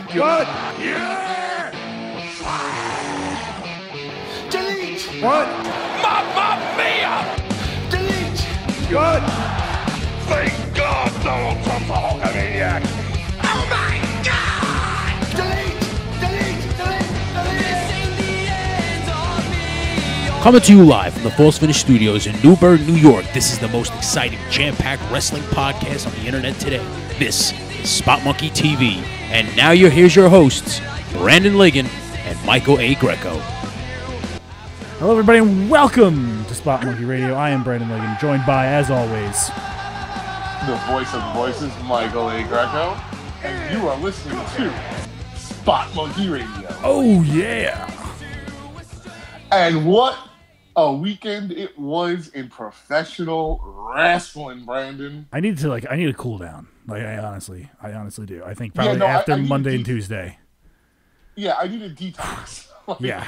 What? Yeah! Delete! What? Mamma mia! Delete! What? Thank God Donald Trump's a Hulkamaniac! Oh my God! Delete! Delete! Delete! Delete! Coming to you live from the False Finish Studios in Newburgh, New York, this is the most exciting, jam-packed wrestling podcast on the internet today. This is Spot Monkey TV, and now here's your hosts, Brandon Ligon and Michael A. Greco. Hello, everybody, and welcome to Spot Monkey Radio. I am Brandon Ligon, joined by, as always, the voice of the voices, Michael A. Greco, and you are listening to Spot Monkey Radio. oh yeah, And what a weekend it was in professional wrestling, Brandon. I need to cool down. Like I honestly do. I think probably I after need Monday and Tuesday. Yeah, I need a detox. Yeah,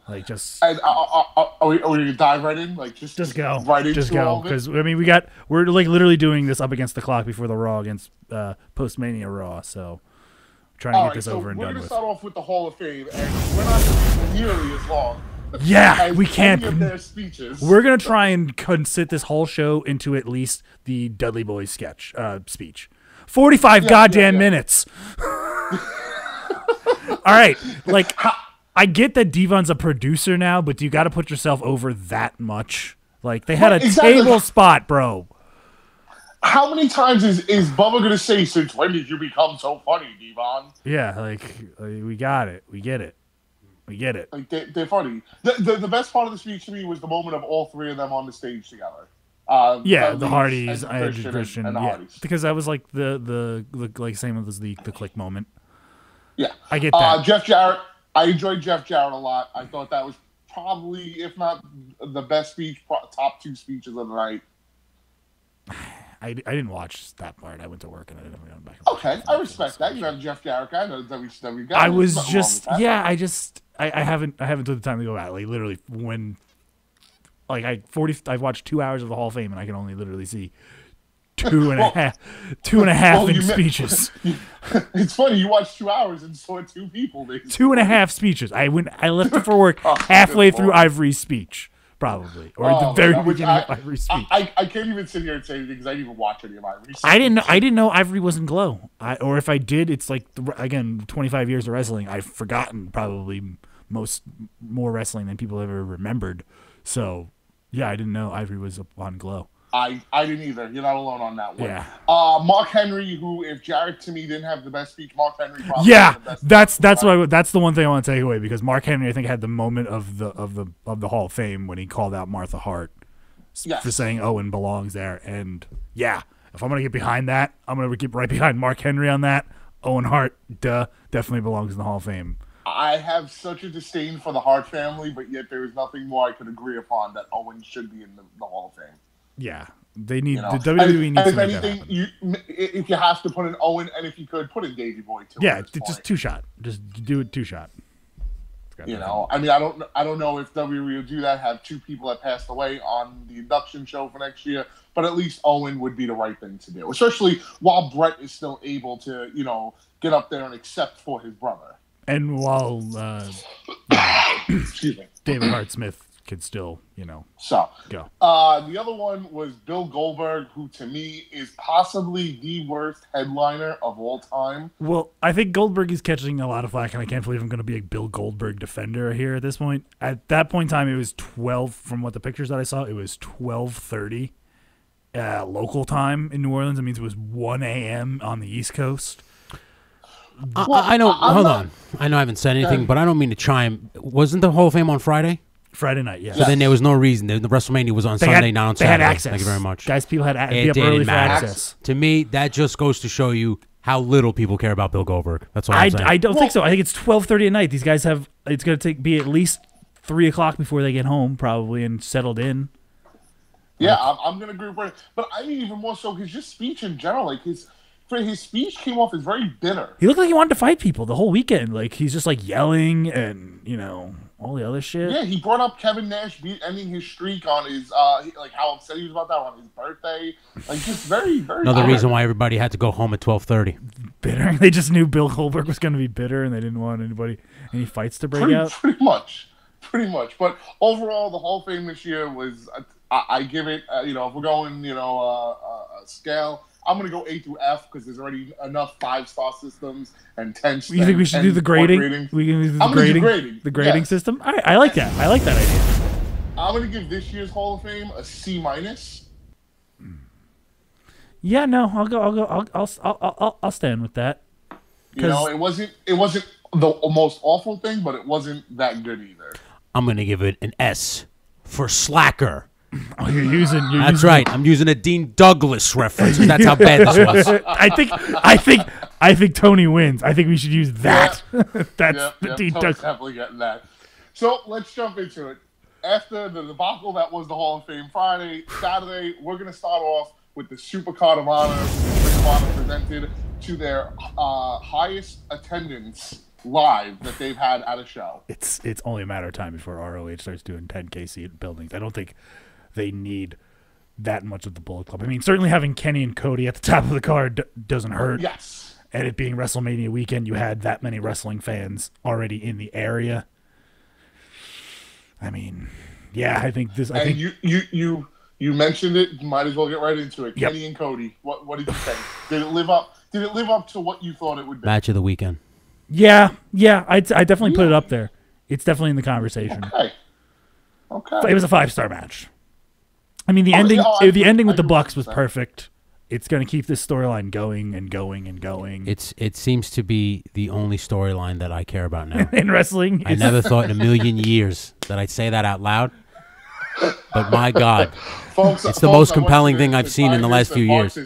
like just And are we gonna dive right in? Like just go, right into just go, all of it? because I mean we're like literally doing this up against the clock before the Raw against post-Mania Raw, so trying to All get right, this so over and we're done gonna with. start off with the Hall of Fame, and we're not nearly as long. Yeah, as we can't. any of their speeches. We're gonna try and consit this whole show into at least the Dudley Boyz sketch speech. 45 goddamn minutes. All right, like I get that Devon's a producer now, but do you got to put yourself over that much? Like they had a table spot, bro. How many times is Bubba gonna say, "Since when did you become so funny, Devon?" Yeah, like we got it, we get it, we get it. Like they're funny. The best part of the speech to me was the moment of all three of them on the stage together. Yeah, the Dudley, Hardys, Christian, and the yeah, Hardys. because that was like the like same as the click moment. Yeah, I get that. Jeff Jarrett. I enjoyed Jeff Jarrett a lot. I thought that was probably, if not the best speech, top two speeches of the night. I didn't watch that part. I went to work and I didn't go back. Okay, I respect that. You have Jeff Jarrett guy, the WCW guy. I was There's nothing wrong just with that. I haven't took the time to go out. Like literally when like I've watched 2 hours of the Hall of Fame and I can only literally see two and a half in speeches. It's funny, you watched 2 hours and saw two people. 2.5 speeches. I left it for work halfway through Ivory's speech, probably, or at the very beginning of Ivory's speech. I can't even sit here and say anything because I didn't even watch any of Ivory's. I didn't know Ivory wasn't Glow. Or if I did, it's like again 25 years of wrestling. I've forgotten probably more wrestling than people ever remembered. So yeah, I didn't know Ivory was on Glow. I didn't either. You're not alone on that one. Yeah. Mark Henry, who if Jarrett to me didn't have the best speech, Mark Henry probably yeah, had the best that's the one thing I want to take away, because Mark Henry I think had the moment of the Hall of Fame when he called out Martha Hart for saying Owen belongs there, and yeah, if I'm gonna get behind that, I'm gonna get right behind Mark Henry on that. Owen Hart, definitely belongs in the Hall of Fame. I have such a disdain for the Hart family, but yet there is nothing more I could agree upon that Owen should be in the Hall of Fame. Yeah, they need You know? the WWE needs to if make anything, that happen. if you have to put in Owen, and if you could put in Davey Boy too. Yeah, just 2-shot. Just do it 2-shot. You know, I mean, I don't know if WWE will do that. Have two people that passed away on the induction show for next year, but at least Owen would be the right thing to do, especially while Brett is still able to, get up there and accept for his brother. And while Excuse me, David Hart Smith could still, So, go. The other one was Bill Goldberg, who to me is possibly the worst headliner of all time. Well, I think Goldberg is catching a lot of flack, and I can't believe I'm going to be a Bill Goldberg defender here at this point. At that point in time, it was 12, from what the pictures that I saw, it was 12:30 local time in New Orleans. It means it was 1 a.m. on the East Coast. I know. Hold on. I know I haven't said anything, but I don't mean to chime. Wasn't the Hall of Fame on Friday? Friday night, yeah. So then there was no reason. The WrestleMania was on Sunday, not on Saturday. They had access. Thank you very much. Guys, people had to It be up early didn't for matter. access. To me, that just goes to show you how little people care about Bill Goldberg. That's all I'm saying. I don't think so. I think it's 12:30 at night. These guys it's going to be at least 3 o'clock before they get home, probably, and settled in. Yeah, I'm going to agree with it. But I mean, even more so, his just speech in general, like his speech came off as very bitter. He looked like he wanted to fight people the whole weekend. Like he's just like yelling and all the other shit. Yeah, he brought up Kevin Nash ending his streak on his like how upset he was about that on his birthday. Like just very, very. Another reason why everybody had to go home at 12:30. Bitter. They just knew Bill Goldberg was going to be bitter, and they didn't want any fights to break out. Pretty much. But overall, the Hall of Fame this year was. I give it. If we're going, a scale, I'm going to go A through F because there's already enough 5-star systems and 10. You think we should do the grading? We can do the grading system. I like that. I like that idea. I'm going to give this year's Hall of Fame a C-. Yeah, no, I'll stand with that. It wasn't the most awful thing, but it wasn't that good either. I'm gonna give it an S for slacker. Oh, you're using. That's right. I'm using a Dean Douglas reference. That's how bad this was. I think Tony wins. I think we should use that. Yeah. That's the Dean Douglas. Definitely getting that. So let's jump into it. After the debacle that was the Hall of Fame Friday, Saturday, we're gonna start off with the Super Card of Honor. Ring of Honor presented to their highest attendance live that they've had at a show. It's only a matter of time before ROH starts doing 10K seat buildings. I don't think they need that much of the Bullet Club. I mean, certainly having Kenny and Cody at the top of the card doesn't hurt. Yes. And it being WrestleMania weekend, you had that many wrestling fans already in the area. I mean, yeah, I think this. I think you mentioned it. Might as well get right into it. Yep. Kenny and Cody. What did you think? Did it live up? Did it live up to what you thought it would be? Match of the weekend. Yeah, I definitely put it up there. It's definitely in the conversation. Okay. It was a 5-star match. I mean, the ending with the Bucks was perfect. It's going to keep this storyline going and going and going. It seems to be the only storyline that I care about now. In wrestling. I never thought in a million years that I'd say that out loud. But my God, it's the most compelling thing I've seen in the last few years.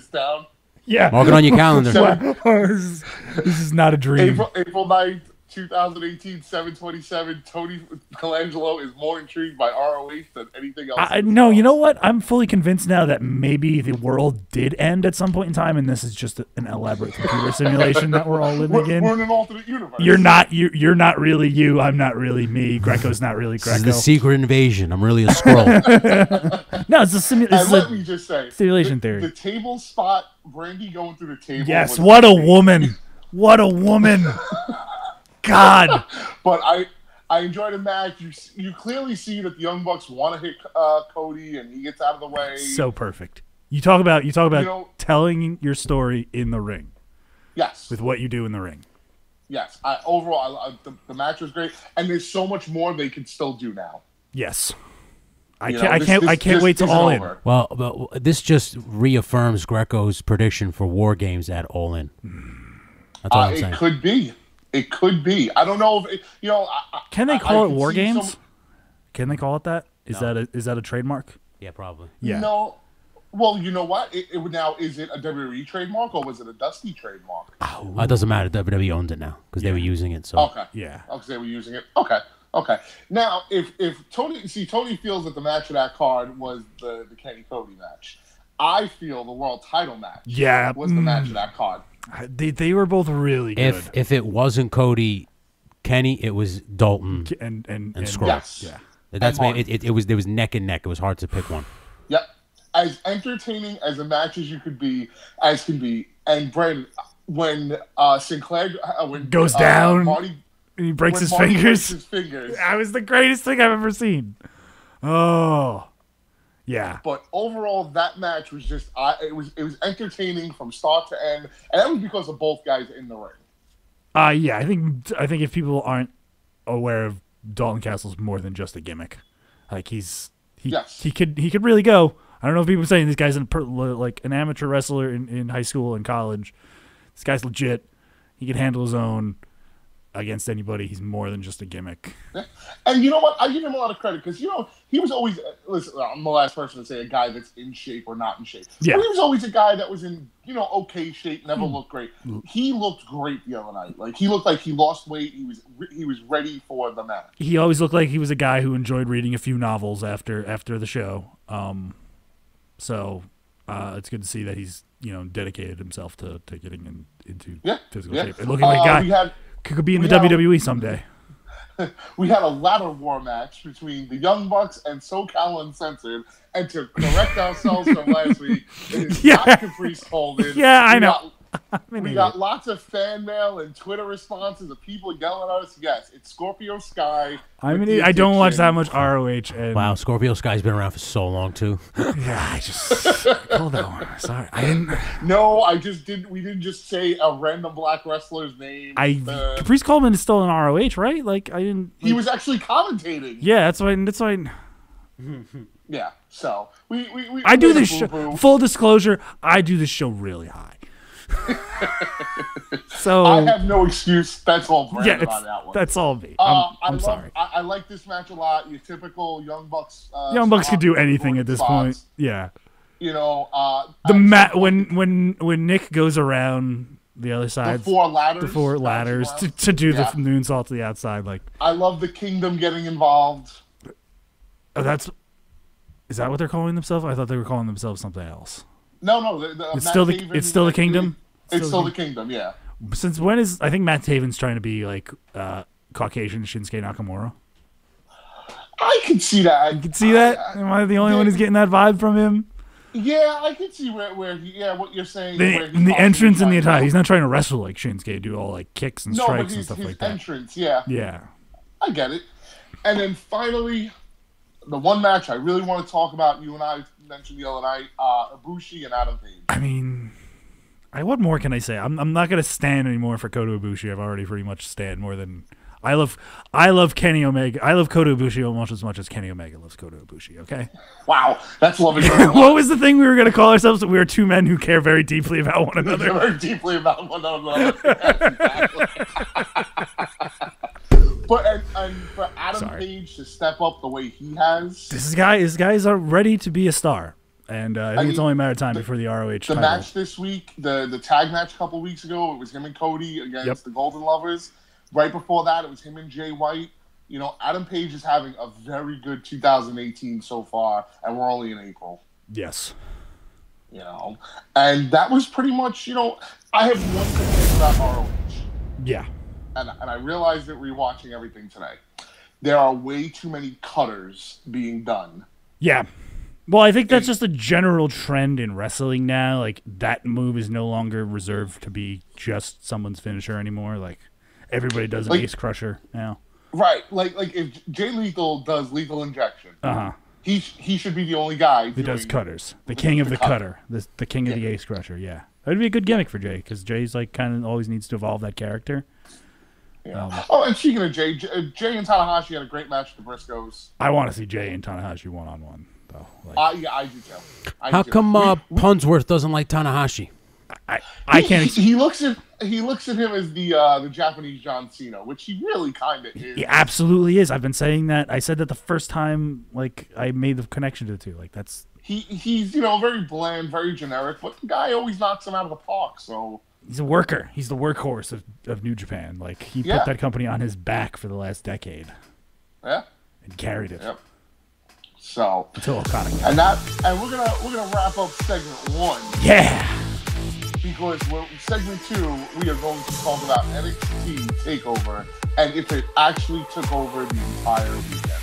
Yeah. Mark it on your calendar. This is not a dream. April 9th, 2018, 7/27. Tony Colangelo is more intrigued by ROH than anything else. No, you know what? I'm fully convinced now that maybe the world did end at some point in time, and this is just an elaborate computer simulation that we're all living in. We're in an alternate universe. You're not really you. I'm not really me. Greco's not really Greco. This is the secret invasion. I'm really a scroll. No, it's a simulation. Let me just say, simulation theory. The table spot, Brandy going through the table. Yes, what a woman! What a woman! God. But I enjoyed the match. You clearly see that the Young Bucks want to hit Cody, and he gets out of the way. So perfect. You talk about telling your story in the ring. Yes. With what you do in the ring. Yes. Overall, the match was great, and there's so much more they could still do now. Yes. I can't wait to All In. Well, this just reaffirms Greco's prediction for War Games at All In. That's all I'm saying. It could be. It could be. I don't know if can they call it War Games? Can they call it that? Is that a trademark? Yeah, probably. Yeah. No. Well, you know what? It would now. Is it a WWE trademark or was it a Dusty trademark? It doesn't matter. WWE owns it now because they were using it. So okay. Yeah. Because they were using it. Okay. Now, if Tony feels that the match of that card was the Kenny Cody match, I feel the world title match. Was the match of that card. They were both really good. If it wasn't Cody, Kenny, it was Dalton and Scroll. Yes. Yeah. That's it was neck and neck. It was hard to pick one. Yep. As entertaining as a match as can be, and Brandon, when Sinclair goes down, Marty, and he breaks his fingers. That was the greatest thing I've ever seen. Oh. Yeah, but overall, that match was just it was entertaining from start to end, and that was because of both guys in the ring. Yeah, I think if people aren't aware of Dalton Castle's more than just a gimmick, like he could really go. I don't know if people are saying this guy's like an amateur wrestler in high school and college. This guy's legit. He can handle his own against anybody. He's more than just a gimmick. And you know what? I give him a lot of credit because he was always. Listen, I'm the last person to say a guy that's in shape or not in shape. Yeah. But he was always a guy that was in okay shape, never looked great. He looked great the other night. Like he looked like he lost weight. He was ready for the match. He always looked like he was a guy who enjoyed reading a few novels after the show. So it's good to see that he's dedicated himself to getting into physical shape and looking like a guy could be in the WWE someday. We had a ladder war match between the Young Bucks and SoCal Uncensored, and to correct ourselves from last week, it is not Caprice Coleman. Yeah, I know. We got lots of fan mail and Twitter responses of people yelling at us. Yes, it's Scorpio Sky. I don't watch that much ROH. And wow, Scorpio Sky's been around for so long too. Yeah, I just called that one. Sorry, I didn't. No, I just didn't. We didn't just say a random black wrestler's name. Caprice Coleman is still in ROH, right? Like I didn't. He was actually commentating. Yeah, that's why. Yeah, so we I do this show. Full disclosure, I do this show really high. So I have no excuse. That's all Brandon on that one. That's all me. I'm sorry. I like this match a lot. Your typical Young Bucks. Young Bucks could do anything at this point. Yeah. You know, when Nick goes around the other side, the four ladders to do the moonsault to the outside. Like I love the Kingdom getting involved. Oh, is that what they're calling themselves? I thought they were calling themselves something else. No. It's still the Kingdom. It's still the Kingdom. Yeah. Since when is I think Matt Taven's trying to be like Caucasian Shinsuke Nakamura? I can see that. You can see that. Am I the only one who's getting that vibe from him? Yeah, I can see where what you're saying. The entrance and the attire. He's not trying to wrestle like Shinsuke, do all like kicks and strikes and stuff like that. Entrance, yeah. Yeah. I get it. And then finally, the one match I really want to talk about, you and I mentioned the other night, Ibushi and Adam Page. I mean, what more can I say? I'm not going to stand anymore for Kota Ibushi. I've already pretty much stand more than... I love Kenny Omega. I love Kota Ibushi almost as much as Kenny Omega loves Kota Ibushi, okay? Wow, that's loving. What was the thing we were going to call ourselves? We were two men who care very deeply about one another. Very deeply about one another. Exactly. But for Adam Page to step up the way he has, these guys are ready to be a star, and I think it's only a matter of time before the ROH title. The match this week, the tag match a couple weeks ago, it was him and Cody against the Golden Lovers. Right before that, it was him and Jay White. You know, Adam Page is having a very good 2018 so far, and we're only in April. Yes. You know, and that was pretty much, you know, I have one complaint about ROH. Yeah. And I realized it rewatching everything today. There are way too many cutters being done. Yeah. Well, I think that's just a general trend in wrestling now. Like, that move is no longer reserved to be just someone's finisher anymore. Like, everybody does an ace crusher now. Right. Like if Jay Lethal does lethal injection, he should be the only guy who does cutters. The king of the cutter. The king of the ace crusher, yeah. That would be a good gimmick for Jay, because Jay's like kind of always needs to evolve that character. Yeah. And speaking of Jay and Tanahashi had a great match with the Briscoes. I want to see Jay and Tanahashi one-on-one, though. Yeah, I do too. How come Punsworth doesn't like Tanahashi? I can't. He looks at him as the Japanese John Cena, which he really kind of is. He absolutely is. I've been saying that. I said that the first time, like, I made the connection to the two. Like, that's he's very bland, very generic, but the guy always knocks him out of the park. So he's a worker. He's the workhorse of New Japan. Like, he put that company on his back for the last decade. Yeah, and carried it. Yep. So until Okada came. And we're gonna wrap up segment 1. Yeah. Because segment 2, we are going to talk about NXT TakeOver and if it actually took over the entire weekend.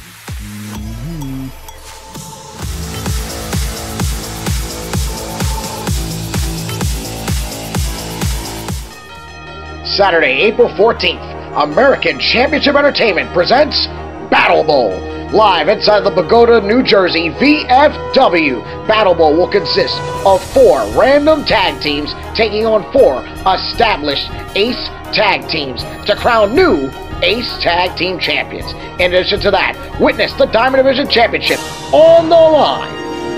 Saturday, April 14th, American Championship Entertainment presents Battle Bowl. Live inside the Pagoda, New Jersey, VFW. Battle Bowl will consist of 4 random tag teams taking on 4 established Ace tag teams to crown new Ace Tag Team Champions. In addition to that, witness the Diamond Division Championship on the line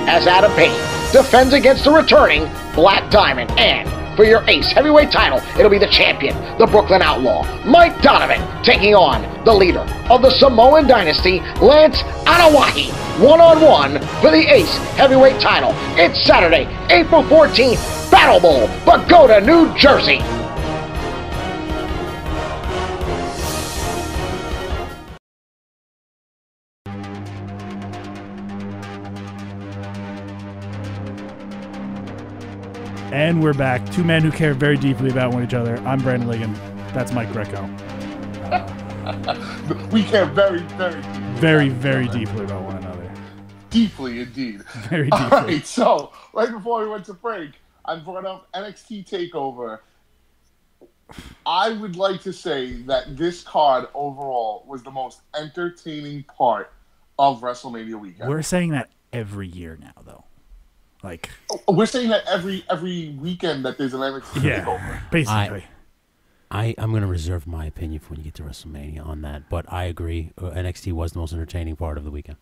as Adam Page defends against the returning Black Diamond. And for your Ace Heavyweight title, it'll be the champion, the Brooklyn Outlaw, Mike Donovan, taking on the leader of the Samoan Dynasty, Lance Anoa'i, one-on-one for the Ace Heavyweight title. It's Saturday, April 14th, Battle Bowl, Pagoda, New Jersey. And we're back. Two men who care very deeply about one each other. I'm Brandon Ligon. That's Mike Greco. We care very, very, very deeply about one another. Deeply, indeed. Very deeply. All right, so right before we went to break, I brought up NXT TakeOver, I would like to say that this card overall was the most entertaining part of WrestleMania Weekend. We're saying that every year now, though. Like we're saying that every weekend that there's an NXT takeover. Basically. I'm going to reserve my opinion for when you get to WrestleMania on that, but I agree. NXT was the most entertaining part of the weekend.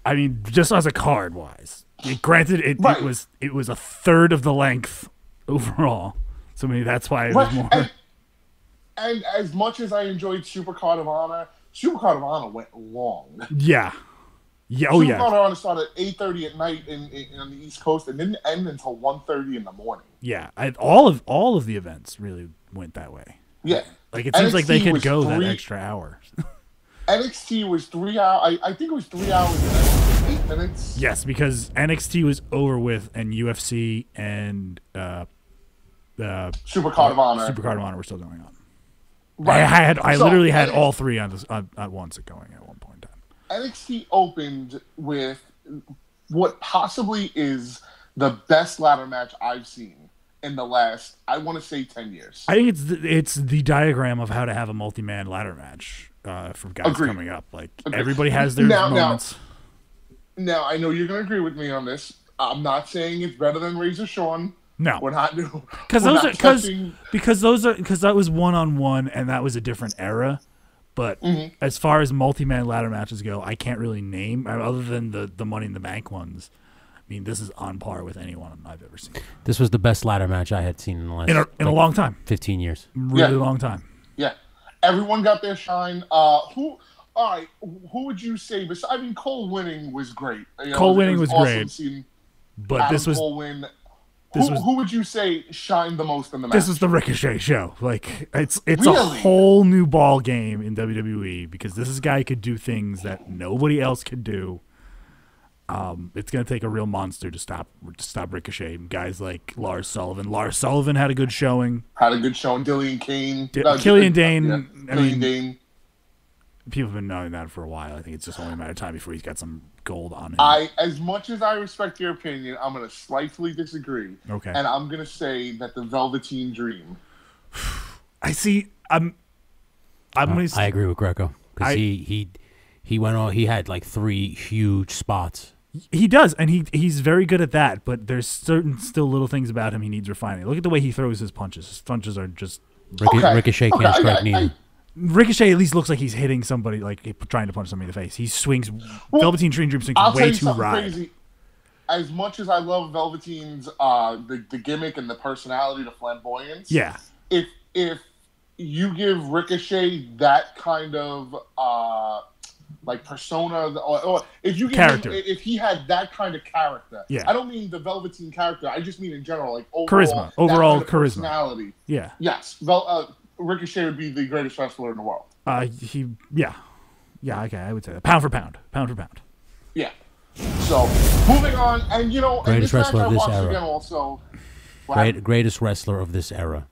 I mean, just as a card wise, granted, it was a third of the length overall, so maybe that's why it was more. And as much as I enjoyed Super Card of Honor went long. Yeah. Yeah. Oh, Super yeah. Card of Honor started at 8:30 at night on the East Coast and didn't end until 1:30 in the morning. Yeah. All of the events really went that way. Yeah. Like, it seems like they could go that extra hour. NXT was 3 hours. I think it was 3 hours and 8 minutes. Yes, because NXT was over with, and UFC and Super Card of Honor were still going on. Right. I literally had all three on at once going at one point in time. NXT opened with what possibly is the best ladder match I've seen in the last, I want to say, 10 years. I think it's the diagram of how to have a multi-man ladder match for guys coming up. Like, everybody has their moments. Now, I know you're going to agree with me on this. I'm not saying it's better than Razor Shawn. No, we're not. Because that was one-on-one, and that was a different era. But as far as multi-man ladder matches go, I can't really name other than the Money in the Bank ones. I mean, this is on par with anyone I've ever seen. This was the best ladder match I had seen in the last in a long time, 15 years, really long time. Yeah, everyone got their shine. Who would you say? I mean, Cole winning was great. Cole winning was awesome great, but this was. Cole win. Who would you say shined the most in the match? This was the Ricochet show. Like, it's really? A whole new ball game in WWE because this guy could do things that nobody else could do. It's going to take a real monster to stop Ricochet. Guys like Lars Sullivan. Lars Sullivan had a good showing. Killian Kane. Killian Dane. Yeah. Killian Dane. People have been knowing that for a while. I think it's just only a matter of time before he's got some gold on him. As much as I respect your opinion, I'm going to slightly disagree. Okay. And I'm going to say that the Velveteen Dream. I see. I agree with Greco because he went on. He had like 3 huge spots. He does, and he's very good at that. But there's still little things about him he needs refining. Look at the way he throws his punches. His punches are just Ricochet can't strike neither. Ricochet at least looks like he's hitting somebody, like trying to punch somebody in the face. He swings. Velveteen Dream swings way too right. Crazy. As much as I love Velveteen's the gimmick and the personality, the flamboyance. Yeah. If you give Ricochet that kind of like persona, or if you give character, if he had that kind of character, yeah. I don't mean the Velveteen character. I just mean in general, like overall charisma, personality. Yeah. Yes. Ricochet would be the greatest wrestler in the world. Yeah, okay, I would say that. Pound for pound. Yeah. So moving on, and greatest wrestler of this era. Again also, greatest wrestler of this era.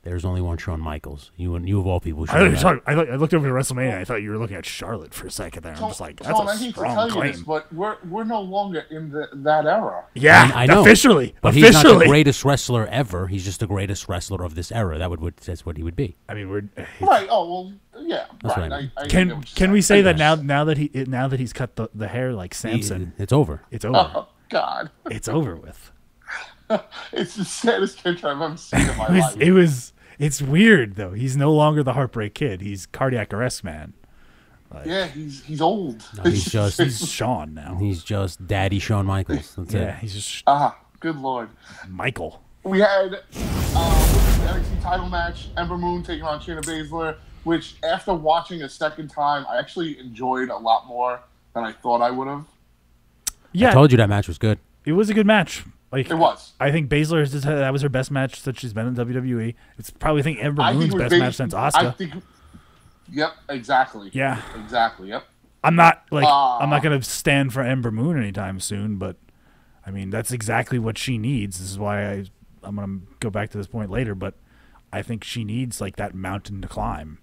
There's only one Shawn Michaels. You of all people. I looked over to WrestleMania. I thought you were looking at Charlotte for a second there. I'm just like, that's a strong claim. This, but we're no longer in that era. Yeah, I know. Officially, but he's not the greatest wrestler ever. He's just the greatest wrestler of this era. That's what he would be. I mean, we're right. Oh well, yeah. That's right. What I mean. Can we say that now that he's cut the hair like Samson? It's over. It's over. Oh God. It's over with. It's the saddest picture I've ever seen in my life. It's weird though. He's no longer the Heartbreak Kid. He's Cardiac Arrest Man. Like, yeah, he's old. No, he's Shawn now. He's just Daddy Shawn Michaels. That's it. He's just good Lord. Michael. We had the NXT title match, Ember Moon taking on Shayna Baszler, which after watching a second time, I actually enjoyed a lot more than I thought I would have. Yeah, I told you that match was good. It was a good match. Like, it was. I think Baszler that was her best match since she's been in WWE. It's probably Ember Moon's best match since Asuka. Yep, exactly. Yeah, exactly. Yep. I'm not gonna stand for Ember Moon anytime soon, but I mean that's exactly what she needs. This is why I'm gonna go back to this point later, but I think she needs like that mountain to climb,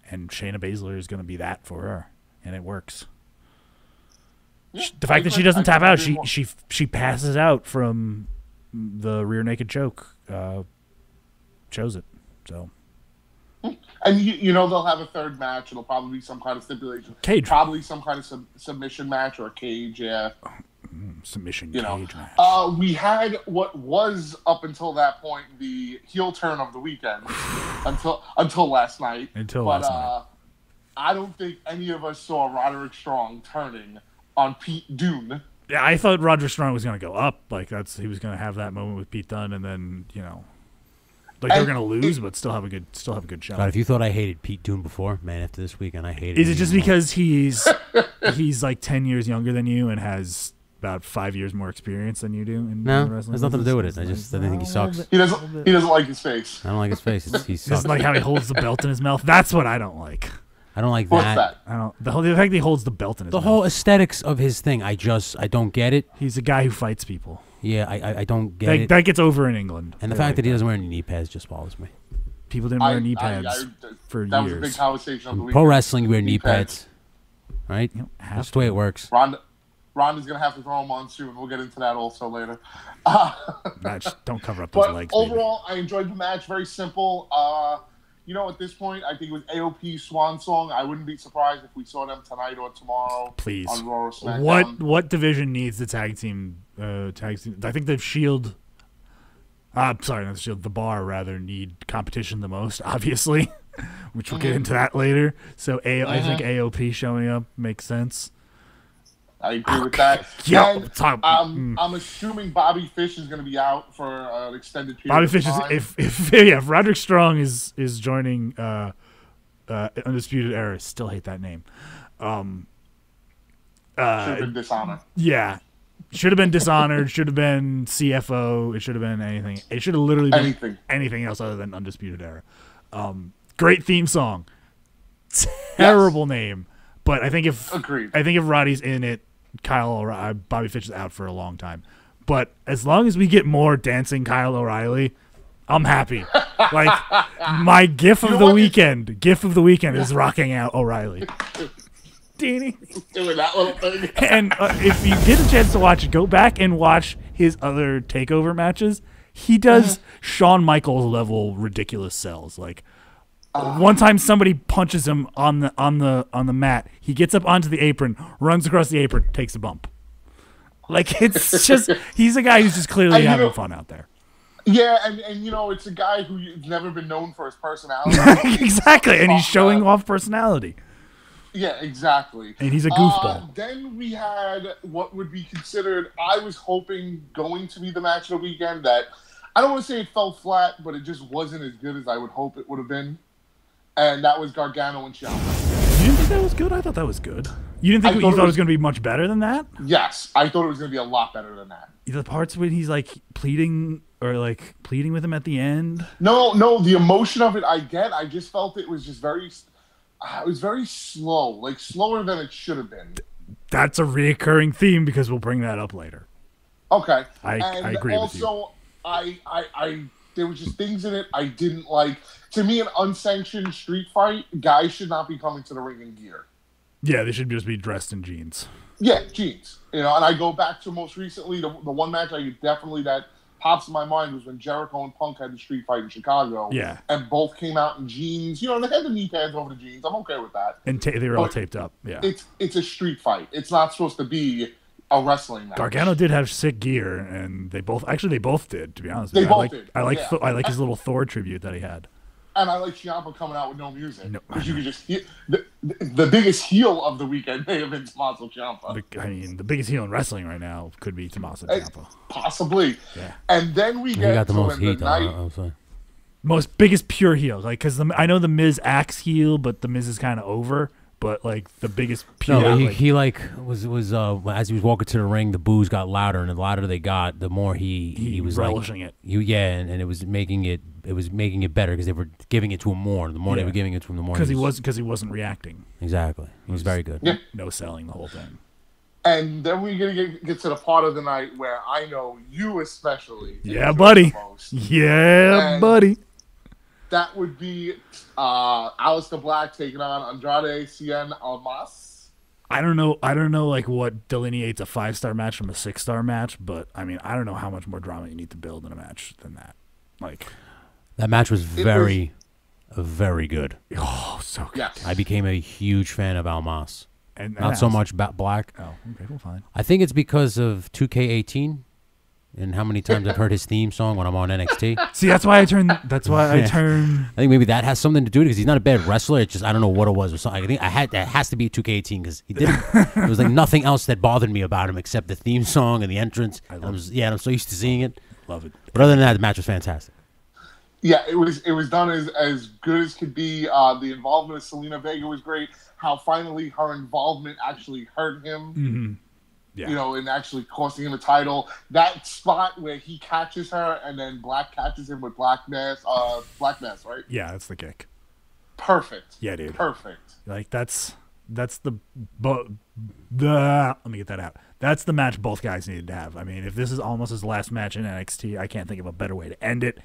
and Shayna Baszler is gonna be that for her, and it works. Yeah, the fact that she doesn't tap out, she passes out from the rear naked choke, shows it. So And you know they'll have a third match. It'll probably be some kind of stipulation. Cage. Probably some kind of submission match or a cage, yeah. Submission cage match. We had what was, up until that point, the heel turn of the weekend. until last night. I don't think any of us saw Roderick Strong turning on Pete Dunne. Yeah, I thought Roderick Strong was going to go up. Like, he was going to have that moment with Pete Dunne, and then, you know, like, they were going to lose, but still have a good shot. God, if you thought I hated Pete Dunne before, man, after this weekend, I hate it. Is it just because he's like 10 years younger than you and has about 5 years more experience than you do? No, there's nothing to do with it. I think he sucks. He doesn't like his face. I don't like his face. He sucks. Doesn't like how he holds the belt in his mouth. That's what I don't like. I don't like What's that. The fact that he holds the belt in his mouth. The whole aesthetics of his thing, I don't get it. He's a guy who fights people. Yeah, I don't get it. That gets over in England. And the fact that he doesn't wear any knee pads just bothers me. People didn't wear knee pads for that years. Was a big conversation of the weekend. Pro wrestling, you wear knee pads. Right? That's the way it works. Ronda's going to have to throw them on soon. We'll get into that also later. Don't cover up those legs. Overall, I enjoyed the match. Very simple. You know, at this point, I think it was AOP's swan song. I wouldn't be surprised if we saw them tonight or tomorrow. Please. On Raw or SmackDown. What division needs the tag team? I think the Shield. Not the Shield. The Bar rather need competition the most, obviously, which we'll get into that later. So I think AOP showing up makes sense. I agree with that. Yeah, I'm assuming Bobby Fish is going to be out for an extended period. Bobby Fish time. if Roderick Strong is joining Undisputed Era, still hate that name. Should have been Dishonor. Yeah, should have been Dishonored. Should have been CFO. It should have been anything. It should have literally been anything else other than Undisputed Era. Great theme song. Terrible name, but I think if Roddy's in it, Bobby Fish is out for a long time. But as long as we get more dancing Kyle O'Reilly, I'm happy. Like, my GIF of the weekend is rocking out O'Reilly. Doing that little thing. And if you get a chance to watch it, go back and watch his other takeover matches. He does Shawn Michaels level ridiculous sells. Like, one time somebody punches him on the mat. He gets up onto the apron, runs across the apron, takes a bump. Like, it's just, he's a guy who's just clearly having fun out there. Yeah, and you know, it's a guy who's never been known for his personality. Exactly, and he's showing off personality. Yeah, exactly. And he's a goofball. Then we had what would be considered, I was hoping, going to be the match of the weekend that, I don't want to say it fell flat, but it just wasn't as good as I would hope it would have been. And that was Gargano and Ciampa. You didn't think that was good? I thought that was good. You didn't think you thought it was going to be much better than that? Yes, I thought it was going to be a lot better than that. The parts when he's like pleading with him at the end. No, the emotion of it I get. I just felt it was just very slow, like slower than it should have been. That's a reoccurring theme because we'll bring that up later. Okay, I agree with you. Also, I there was just things in it I didn't like. To me, an unsanctioned street fight, guys should not be coming to the ring in gear. Yeah, they should just be dressed in jeans. Yeah, jeans. You know, and I go back to most recently, the one match that pops in my mind was when Jericho and Punk had the street fight in Chicago. Yeah. And both came out in jeans. You know, and they had the knee pads over the jeans. I'm okay with that. And they were all taped up. Yeah. It's a street fight. It's not supposed to be a wrestling match. Gargano did have sick gear, and they both did, to be honest. They both did. I like his little Thor tribute that he had. And I like Ciampa coming out with no music. Because you could just hear the biggest heel of the weekend may have been Tommaso Ciampa. I mean, the biggest heel in wrestling right now could be Tommaso Ciampa. Possibly. Yeah. And then we get got the most heat, biggest pure heel. Like, because I know the Miz acts heel, but the Miz is kind of over. But like the biggest pure. No, he was as he was walking to the ring, the boos got louder, and the louder they got, the more he was relishing it. And it was making it better because they were giving it to him more. The more they were giving it to him, the more because he wasn't reacting. Exactly, it was very good. Yeah. No selling the whole thing. And then we're gonna get to the part of the night where I know you especially. Yeah, buddy. Yeah, buddy. That would be Aleister Black taking on Andrade Cien Almas. I don't know like what delineates a 5-star match from a 6-star match, but I mean, I don't know how much more drama you need to build in a match than that. Like, that match was very very good. Oh, so good. Yes. I became a huge fan of Almas. And Not so much Black. Oh, okay, well, fine. I think it's because of 2K18 and how many times I've heard his theme song when I'm on NXT. See, that's why I turn. That's why I turn. I think maybe that has something to do with it because he's not a bad wrestler. It's just I don't know what it was or something. I think it has to be 2K18 because he didn't. There was like nothing else that bothered me about him except the theme song and the entrance. I'm so used to seeing it. Love it. But other than that, the match was fantastic. Yeah, it was done as good as could be. The involvement of Selena Vega was great. How finally her involvement actually hurt him. Mm-hmm. Yeah. You know, and actually costing him a title. That spot where he catches her and then Black catches him with Black Mass, right? Yeah, that's the kick. Perfect. Yeah, dude. Perfect. Like that's the let me get that out. That's the match both guys needed to have. I mean, if this is almost his last match in NXT, I can't think of a better way to end it.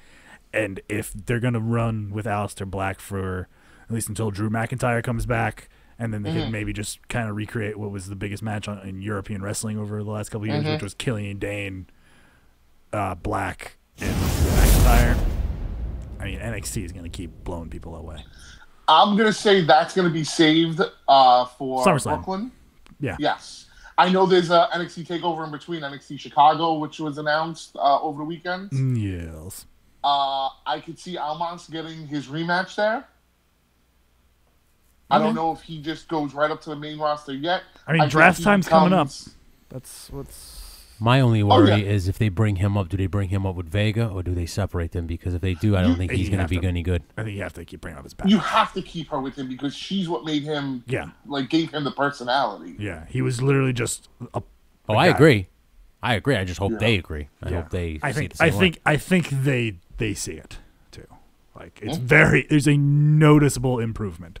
And if they're gonna run with Aleister Black for at least until Drew McIntyre comes back, and then they can maybe just kind of recreate what was the biggest match in European wrestling over the last couple of years, which was Killian Dane, Black, and McIntyre. I mean, NXT is gonna keep blowing people away. I'm gonna say that's gonna be saved for SummerSlam. Brooklyn. Yeah. Yes. I know there's a NXT takeover in between NXT Chicago, which was announced over the weekend. Yes. I could see Almas getting his rematch there. I don't know if he just goes right up to the main roster yet. I mean, draft time's coming up. That's what's... My only worry is if they bring him up, do they bring him up with Vega or do they separate them? Because if they do, I don't think he's going to be any good. I think you have to keep bringing up his back. You have to keep her with him because she's what made him, gave him the personality. Yeah, he was literally just a I agree. I agree. I just hope they agree. I hope they I see think it the same way. I think they see it too. Like it's there's a noticeable improvement.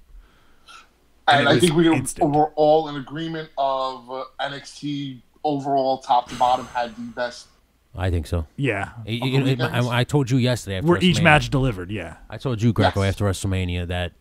And I think we're all in agreement of NXT overall, top to bottom, had the best. I think so. Yeah. I told you yesterday after where each WrestleMania, match delivered, yeah. I told you, Greco, after WrestleMania that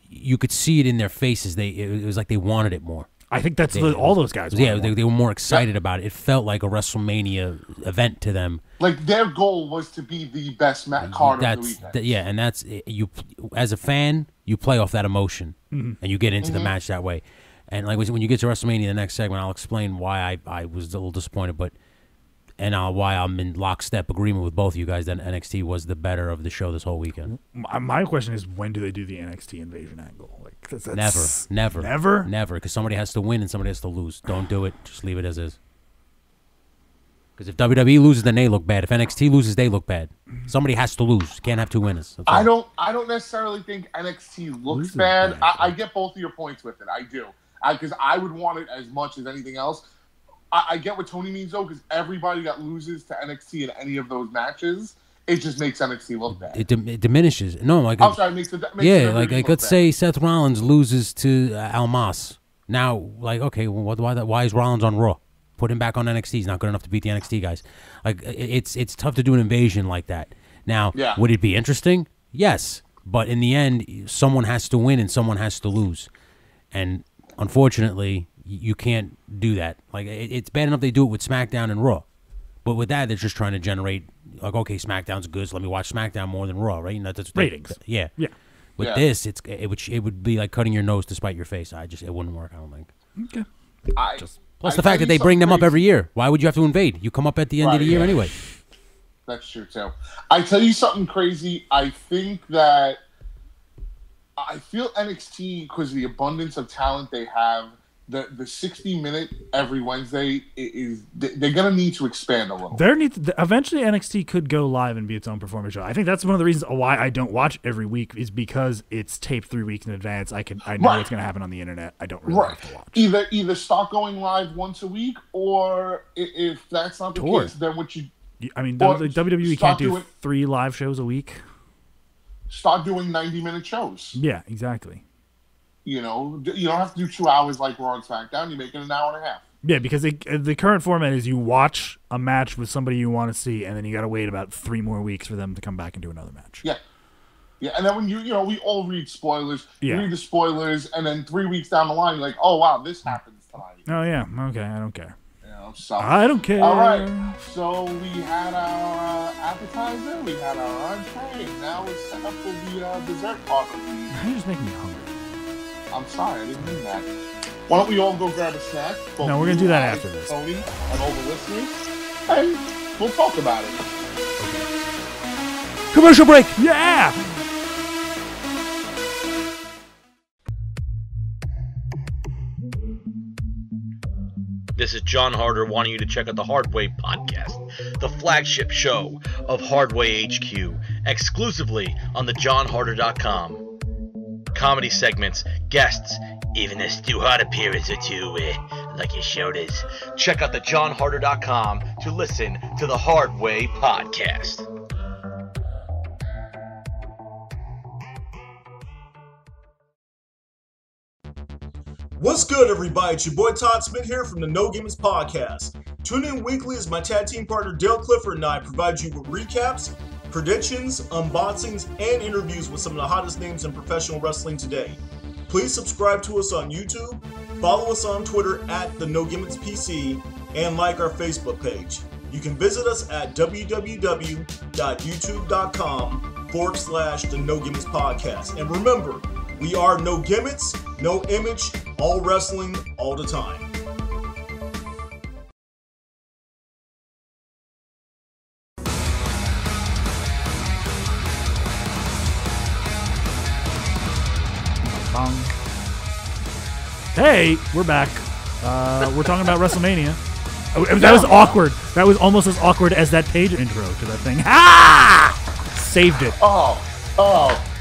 you could see it in their faces. It was like they wanted it more. I think that's all those guys. Yeah, they were more excited about it. It felt like a WrestleMania event to them. Like their goal was to be the best card of the weekend. And that's you. As a fan, you play off that emotion, and you get into the match that way. And like when you get to WrestleMania, the next segment, I'll explain why I was a little disappointed, why I'm in lockstep agreement with both of you guys that NXT was the better of the show this whole weekend. My question is, when do they do the NXT invasion angle? Like never, because somebody has to win and somebody has to lose. Don't do it. Just leave it as is. Because if WWE loses, then they look bad. If NXT loses, they look bad. Somebody has to lose. Can't have two winners. I don't necessarily think NXT looks bad. I get both of your points with it. I do. Because I would want it as much as anything else. I get what Tony means, though, because everybody that loses to NXT in any of those matches, it just makes NXT look bad. It diminishes. No, like I'm sorry, makes let's say Seth Rollins loses to Almas. Now, like, okay, well, why is Rollins on Raw? Put him back on NXT. He's not good enough to beat the NXT guys. Like, it's tough to do an invasion like that. Now, would it be interesting? Yes, but in the end, someone has to win and someone has to lose, and unfortunately, you can't do that. Like, it's bad enough they do it with SmackDown and Raw, but with that, they're just trying to generate, like, okay, SmackDown's good, so let me watch SmackDown more than Raw, right? And that's ratings. Yeah. With this, it would be like cutting your nose to spite your face. It wouldn't work. I don't think. Okay. Plus the fact that they bring them up every year. Why would you have to invade? You come up at the end of the year anyway. That's true too. I tell you something crazy. I think that I feel NXT, because of the abundance of talent they have, the 60-minute every Wednesday they're gonna need to expand a little. Eventually NXT could go live and be its own performance show. I think that's one of the reasons why I don't watch every week is because it's taped 3 weeks in advance. I know what's gonna happen on the internet. I don't really have to watch. Either start going live once a week, or if that's not the case, then what you. I mean, the WWE can't do 3 live shows a week. Start doing 90-minute shows. Yeah, exactly. You know, you don't have to do 2 hours like Raw and SmackDown. You make it an hour and a half. Yeah, because the current format is you watch a match with somebody you want to see, and then you got to wait about 3 more weeks for them to come back and do another match. Yeah. Yeah, and then when we all read spoilers. You read the spoilers, and then 3 weeks down the line, you're like, oh, wow, this happens tonight. Oh, yeah. Okay, I don't care. So, I don't care. All right. So we had our appetizer, we had our entree, and now we're set up for the dessert part of the evening. You just make me hungry. I'm sorry, I didn't mean that. Why don't we all go grab a snack? No, we're going to do that after this. Tony and all the listeners, and we'll talk about it. Commercial break! Yeah! This is John Harder wanting you to check out the Hardway Podcast, the flagship show of Hardway HQ, exclusively on thejohnharder.com. Comedy segments, guests, even a Stu Hart appearance or two, like your show does. Check out thejohnharder.com to listen to the Hardway Podcast. What's good, everybody? It's your boy Todd Smith here from the No Gimmicks Podcast. Tune in weekly as my tag team partner Dale Clifford and I provide you with recaps, predictions, unboxings, and interviews with some of the hottest names in professional wrestling today. Please subscribe to us on YouTube, follow us on Twitter at the No Gimmicks PC, and like our Facebook page. You can visit us at www.youtube.com/the No Gimmicks Podcast. And remember, we are no gimmicks, no image, all wrestling, all the time. Hey, we're back. We're talking about WrestleMania. That was awkward. That was almost as awkward as that page intro to that thing. Ah! Saved it. Oh,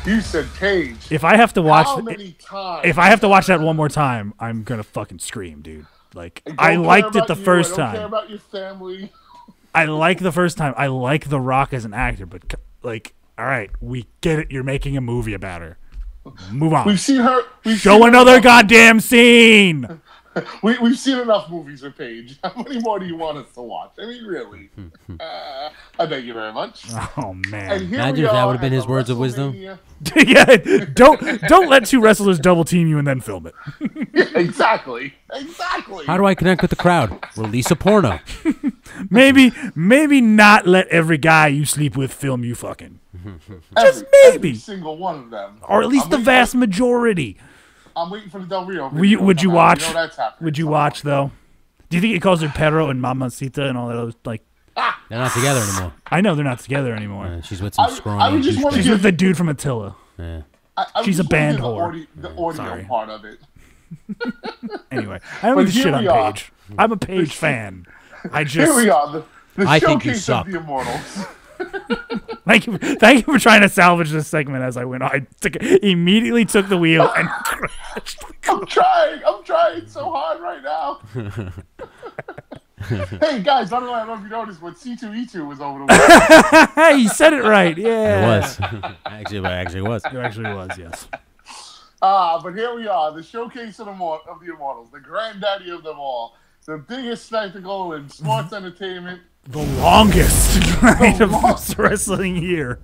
you said Paige. If I have to watch, How many times? if I have to watch that one more time, I'm gonna fucking scream, dude. Like I liked it the first time. I don't care about your family. I like the first time. I like The Rock as an actor, but like, all right, we get it. You're making a movie about her. Move on. We've seen her. Show another goddamn scene. We've seen enough movies with Paige. How many more do you want us to watch? I mean, really. I thank you very much. Oh man! Imagine if that would have been his words of wisdom. Yeah, don't let two wrestlers double team you and then film it. Yeah, exactly. How do I connect with the crowd? Release a porno. maybe not let every guy you sleep with film you fucking. Just maybe every single one of them, or at least the vast majority. I'm waiting for the Del Rio. Would you watch? You know that's happening. Would you watch though? Do you think he calls her Pedro and Mamacita and all that other like? They're not together anymore. I know they're not together anymore. She's with some scrawny. She's with the dude from Attila. Yeah. She's a band whore. The audio part of it. Anyway, I don't mean to shit on Paige. I'm a Paige fan. Here we are. The I think you showcase suck. of the Immortals. Thank you for trying to salvage this segment as I went on. I immediately took the wheel and crashed. I'm trying so hard right now. Hey guys, by the way, I don't know if you noticed, but C2E2 was over the weekend. Hey, you said it right. Yeah, it was. Actually, it was. It actually was. Yes. But here we are, the showcase of the Immortals, the granddaddy of them all, the biggest spectacle in sports entertainment. The longest night of wrestling year.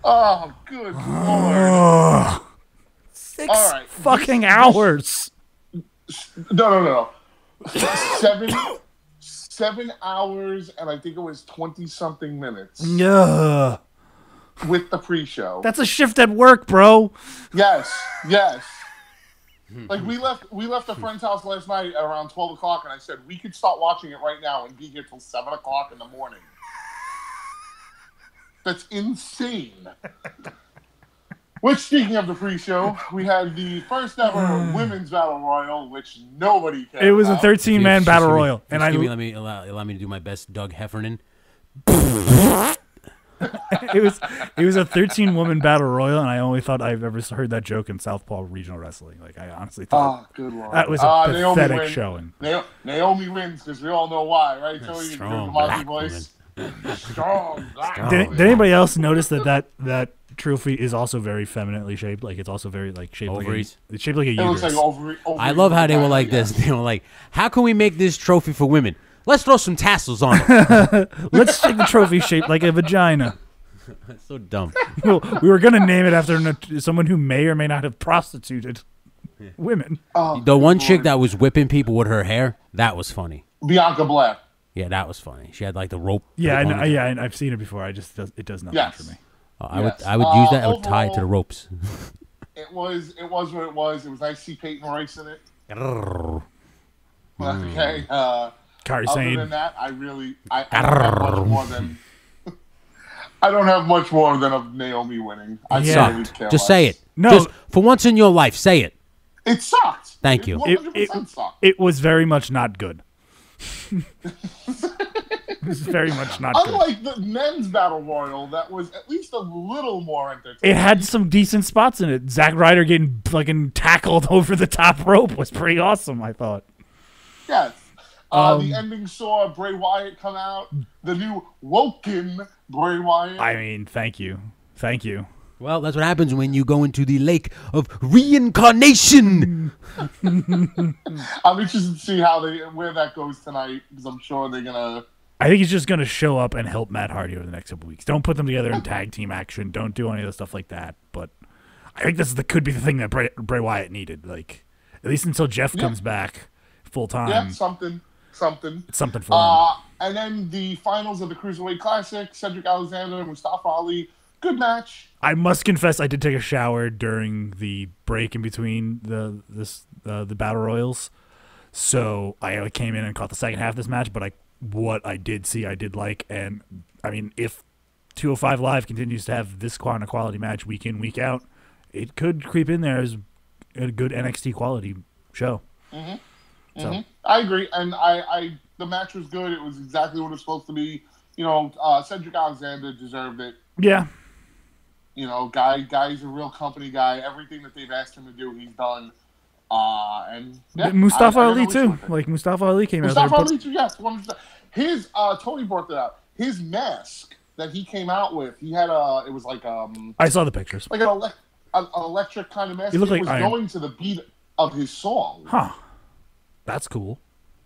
Oh, good lord. 6 fucking hours. No. 7 hours, and I think it was 20-something minutes. Yeah. With the pre-show. That's a shift at work, bro. Yes. Like we left a friend's house last night around 12 o'clock, and I said we could start watching it right now and be here till 7 o'clock in the morning. That's insane. Which, speaking of the pre-show, we had the first ever women's battle royal, which nobody cared. It was a 13-man battle royal, and let me allow me to do my best, Doug Heffernan. It was a 13-woman battle royal, and I only thought I've ever heard that joke in Southpaw Regional Wrestling. Like I honestly thought, good lord, that was a pathetic showing. Naomi wins because we all know why, right? Tony, strong black voice. Strong black. Did anybody else notice that trophy is also very femininely shaped? Like it's also very like shaped ovaries. It's shaped like a uterus. It looks like I love how they were like this. They were like, "How can we make this trophy for women? Let's throw some tassels on it. Let's make the trophy shaped like a vagina." That's so dumb. Well, we were gonna name it after someone who may or may not have prostituted women. The one chick that was whipping people with her hair, that was funny. Bianca Black. Yeah, that was funny. She had like the rope. Yeah, and I've seen it before. It does nothing for me. I would use that. I would tie it to the ropes. It was what it was. It was nice to see Peyton Royce in it. Okay. Kari other Sane. than that, I don't have much more than I don't have much more than of Naomi winning. Just say it. No, just for once in your life, say it. It sucked. Thank you. 100% sucked. It was very much not good. It was very much not good. Unlike the men's battle royal, that was at least a little more entertaining. It had some decent spots in it. Zack Ryder getting fucking tackled over the top rope was pretty awesome, I thought. Yes. The ending saw Bray Wyatt come out. The new woken Bray Wyatt. I mean, thank you. Thank you. Well, that's what happens when you go into the lake of reincarnation. I'm interested to see where that goes tonight, because I'm sure they're gonna. I think he's just gonna show up and help Matt Hardy over the next couple weeks. Don't put them together in tag team action. Don't do any of the stuff like that. But I think could be the thing that Bray Wyatt needed. Like, at least until Jeff comes back full time. Yeah, something. It's something for him. And then the finals of the Cruiserweight Classic: Cedric Alexander and Mustafa Ali. Good match. I must confess, I did take a shower during the break in between the battle royals, so I came in and caught the second half of this match. But what I did see, I did like, and I mean, if 205 Live continues to have this kind of quality match week in, week out, it could creep in there as a good NXT quality show. Mm-hmm. So I agree, and the match was good. It was exactly what it was supposed to be. Cedric Alexander deserved it. Yeah. Guy's a real company guy. Everything that they've asked him to do, he's done. And Mustafa Ali too. Like Mustafa Ali came out there. Mustafa Ali too. Yes. His Tony brought that out. His mask that he came out with. He had it was like I saw the pictures. Like an electric kind of mask. It looked like was Iron. going to the beat of his song. Huh. That's cool.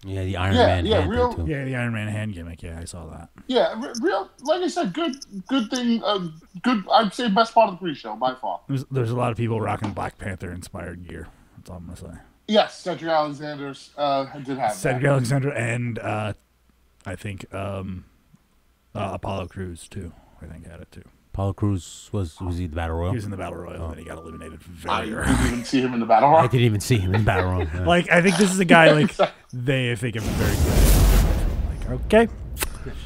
Yeah, the Iron Man hand real, thing too. Yeah, the Iron Man hand gimmick. Yeah, I saw that. Yeah, real. Like I said, good thing. Good. I'd say best part of the pre-show by far. There's a lot of people rocking Black Panther inspired gear. That's all I'm gonna say. Yes, Cedric Alexander did have Cedric Alexander and I think Apollo Crews too. I think had it too. Apollo Crews was he the Battle Royal? He was in the Battle Royal, and he got eliminated very early. I didn't even see him in the Battle Royal. I didn't even see him in the Battle Royal. Yeah. Like, I think this is a guy, like, they think him very good. Like, okay.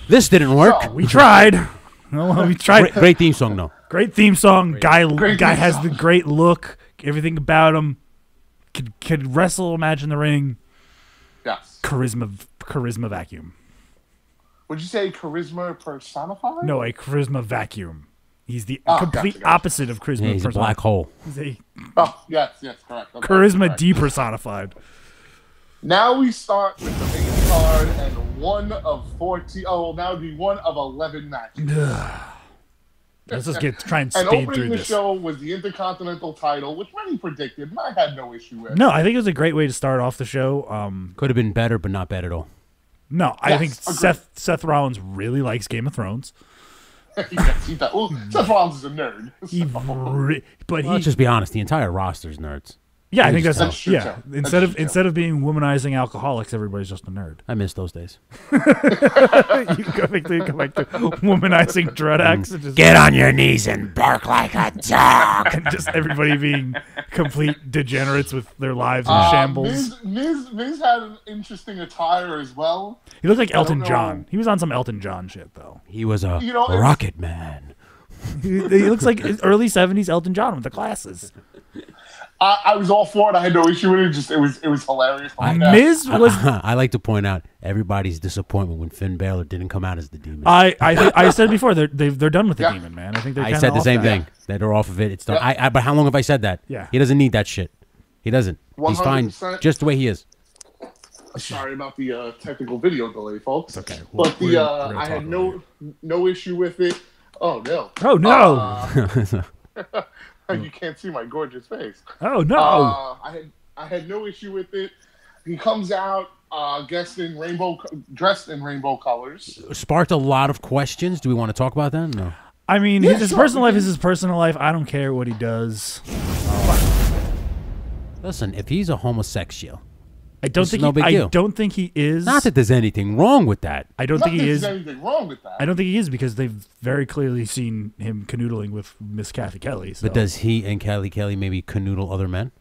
This didn't work. So, we tried. No, we tried. Great theme song, though. Great theme song. Great Guy theme has song. the great look. Everything about him. Could wrestle a match in the ring. Yes. Charisma vacuum. Would you say charisma personified? No, a charisma vacuum. He's the complete gotcha. opposite of charisma. Yeah, he's a black hole. He's a yes, correct. Okay, charisma correct. depersonified. Now we start with the main card and one of 14. Oh, well, now would be one of 11 matches. Let's just try and and speed opening through the this. show was the Intercontinental title, which many predicted, and I had no issue with. No, I think it was a great way to start off the show. Could have been better, but not bad at all. No, I think agreed. Seth Rollins really likes Game of Thrones. Yes, he does. Well, Seth Rollins is a nerd. Let's just be honest. The entire roster's nerds. Yeah, I think that's true, yeah. too. Instead of being womanizing alcoholics, everybody's just a nerd. I miss those days. You go back to womanizing drug addicts and just Get on your knees and bark like a dog. and just everybody being complete degenerates with their lives in shambles. Miz had an interesting attire as well. He looked like I don't Elton know. John. He was on some Elton John shit though. He was a You know, it's- rocket man. He looks like early '70s Elton John with the glasses. I was all for it. I had no issue with it. Just it was hilarious. Miz was. I like to point out everybody's disappointment when Finn Balor didn't come out as the demon. I said before they're done with the demon, man. I think they're. I said the same thing. That they're off of it. It's done. But how long have I said that? Yeah. He doesn't need that shit. He doesn't. He's fine 100%. just the way he is. Sorry about the technical video delay, folks. It's okay. But We're gonna I had talk no issue with it. Oh no. Oh no. You can't see my gorgeous face. Oh no. I had no issue with it. He comes out dressed in rainbow colors. Sparked a lot of questions. Do we want to talk about that? No. I mean, Yeah, his sure, personal we life can- is his personal life. I don't care what he does. Listen, if he's a homosexual I don't think no big deal. I don't think he is. Not that there's anything wrong with that. I don't think he is. There's anything wrong with that. I don't think he is because they've very clearly seen him canoodling with Miss Kathy Kelly. So. But does he and Kelly maybe canoodle other men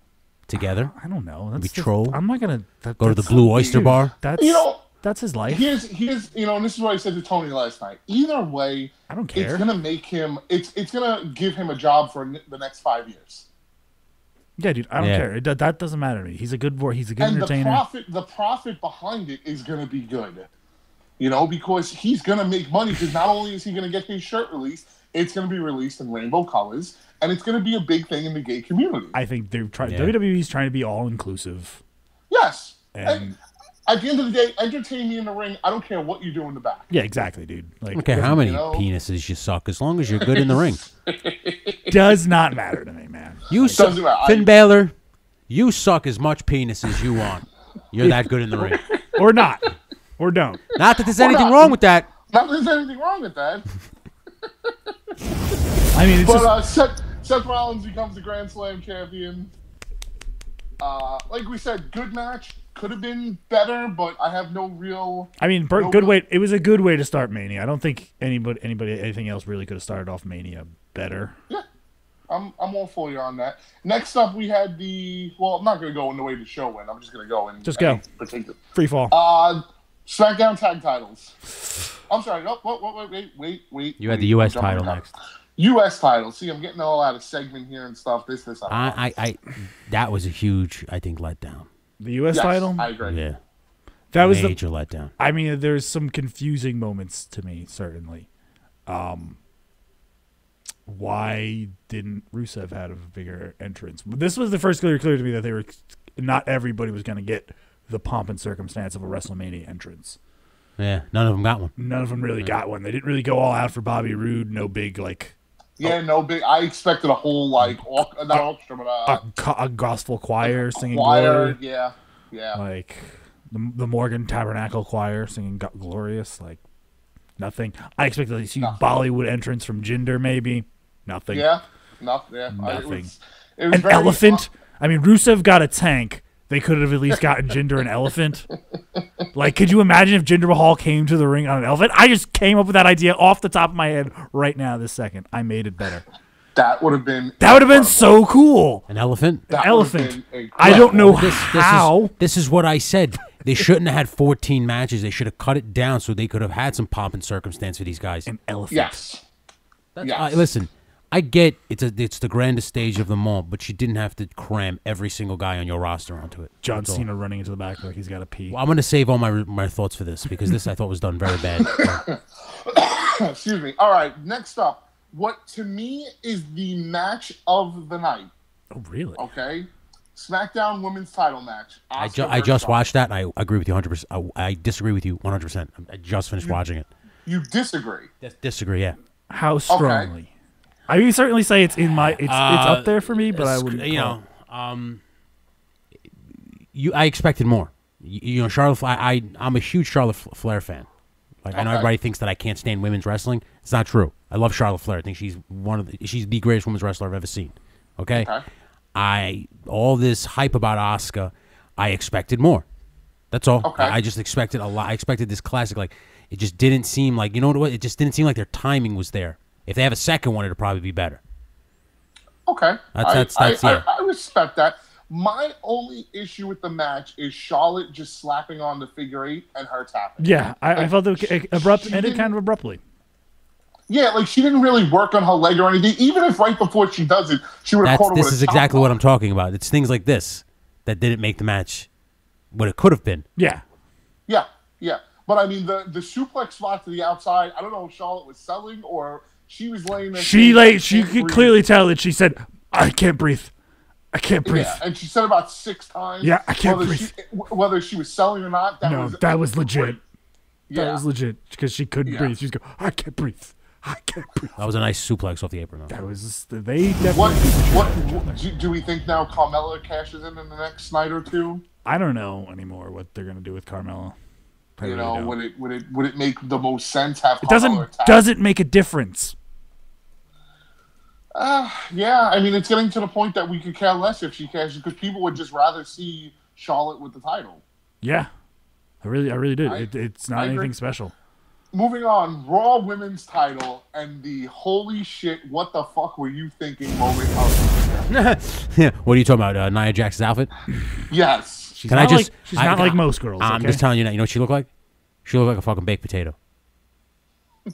together? I don't know. Maybe troll. I'm not gonna go to the Blue Oyster Bar. That's his life. Here's and this is what I said to Tony last night. Either way, I don't care. It's gonna make him. It's gonna give him a job for the next 5 years. Yeah, dude, I don't care. That doesn't matter to me. He's a good entertainer. The profit behind it is going to be good. Because he's going to make money because not only is he going to get his shirt released, it's going to be released in rainbow colors, and it's going to be a big thing in the gay community. I think they're trying. WWE's trying to be all inclusive. Yes. And at the end of the day, entertain me in the ring. I don't care what you do in the back. Yeah, exactly, dude. Like, I don't care how many penises you suck, as long as you're good in the ring. Does not matter to me, man. You suck, Finn Balor. You suck as much penis as you want. You're that good in the ring, or not, or don't. Not that there's anything wrong with that. Not that there's anything wrong with that. I mean, it's Seth Rollins becomes the Grand Slam champion. Like we said, good match. Could have been better, but I have no real. I mean, good way. It was a good way to start Mania. I don't think anything else really could have started off Mania better. Yeah, I'm all for you on that. Next up, we had I'm not going to go in the way the show went. I'm just going to go and go. Free fall. Smackdown tag titles. I'm sorry. No, wait. You had the U.S. title next. U.S. title. See, I'm getting all out of segment here and stuff. This. That was a huge, I think, letdown. The U.S. title? I agree. Yeah. That was major letdown. I mean, there's some confusing moments to me, certainly. Why didn't Rusev have a bigger entrance? This was the first clear to me that not everybody was going to get the pomp and circumstance of a WrestleMania entrance. Yeah, none of them got one. None of them really got one. They didn't really go all out for Bobby Roode. No big, no big. I expected a whole, not orchestra, but a gospel choir singing choir, Glory. Yeah. Like the Morgan Tabernacle Choir singing Glorious. Like, nothing. I expected to see Bollywood entrance from Jinder, maybe. Nothing. Yeah. Nothing. It was an elephant. I mean, Rusev got a tank. They could have at least gotten Jinder an elephant. Like, could you imagine if Jinder Mahal came to the ring on an elephant? I just came up with that idea off the top of my head right now this second. I made it better. That would have been so cool. An elephant? An elephant. I don't know how. This is what I said. They shouldn't have had 14 matches. They should have cut it down so they could have had some pomp and circumstance for these guys. An elephant. Yes. Listen, I get it's the grandest stage of them all, but you didn't have to cram every single guy on your roster onto it. John Cena running into the back like he's got to pee. Well, I'm going to save all my thoughts for this because this I thought was done very bad. Excuse me. All right, next up, what to me is the match of the night. Oh, really? Okay. SmackDown Women's Title match. I just watched that, and I agree with you 100%. I disagree with you 100%. I just finished watching it. You disagree? Disagree, yeah. How strongly? Okay. I would certainly say it's it's up there for me, but I wouldn't. I expected more. Charlotte. I'm a huge Charlotte Flair fan. Like I know everybody thinks that I can't stand women's wrestling. It's not true. I love Charlotte Flair. I think she's she's the greatest women's wrestler I've ever seen. Okay. All this hype about Asuka, I expected more. That's all. Okay. I just expected a lot. I expected this classic. Like it just didn't seem like It just didn't seem like their timing was there. If they have a second one, it'll probably be better. Okay. That's I respect that. My only issue with the match is Charlotte just slapping on the figure 8 and her tapping. Yeah, I felt it ended kind of abruptly. Yeah, like she didn't really work on her leg or anything. Even if right before she does it, she would have caught her with a This is exactly what I'm talking about. It's things like this that didn't make the match what it could have been. Yeah. Yeah. But I mean, the suplex spot to the outside, I don't know if Charlotte was selling or she was laying there. She could clearly tell that she said, I can't breathe. I can't breathe. Yeah, and she said about 6 times. Yeah, I can't breathe. Whether she was selling or not, that was legit. Yeah. That was legit because she couldn't breathe. She was going, I can't breathe. I can't breathe. That was a nice suplex off the apron, though. That was they definitely. What do we think now? Carmella cashes in the next night or two. I don't know anymore what they're gonna do with Carmella. Would it make the most sense? Have it doesn't make a difference. Yeah, I mean it's getting to the point that we could care less if she cashes because people would just rather see Charlotte with the title. Yeah, I really did. It's not anything special. Moving on, Raw Women's title and the holy shit, what the fuck were you thinking moment of Yeah. What are you talking about? Nia Jax's outfit? Yes. She's not like most girls. I'm just telling you now. You know what she looked like? She looked like a fucking baked potato.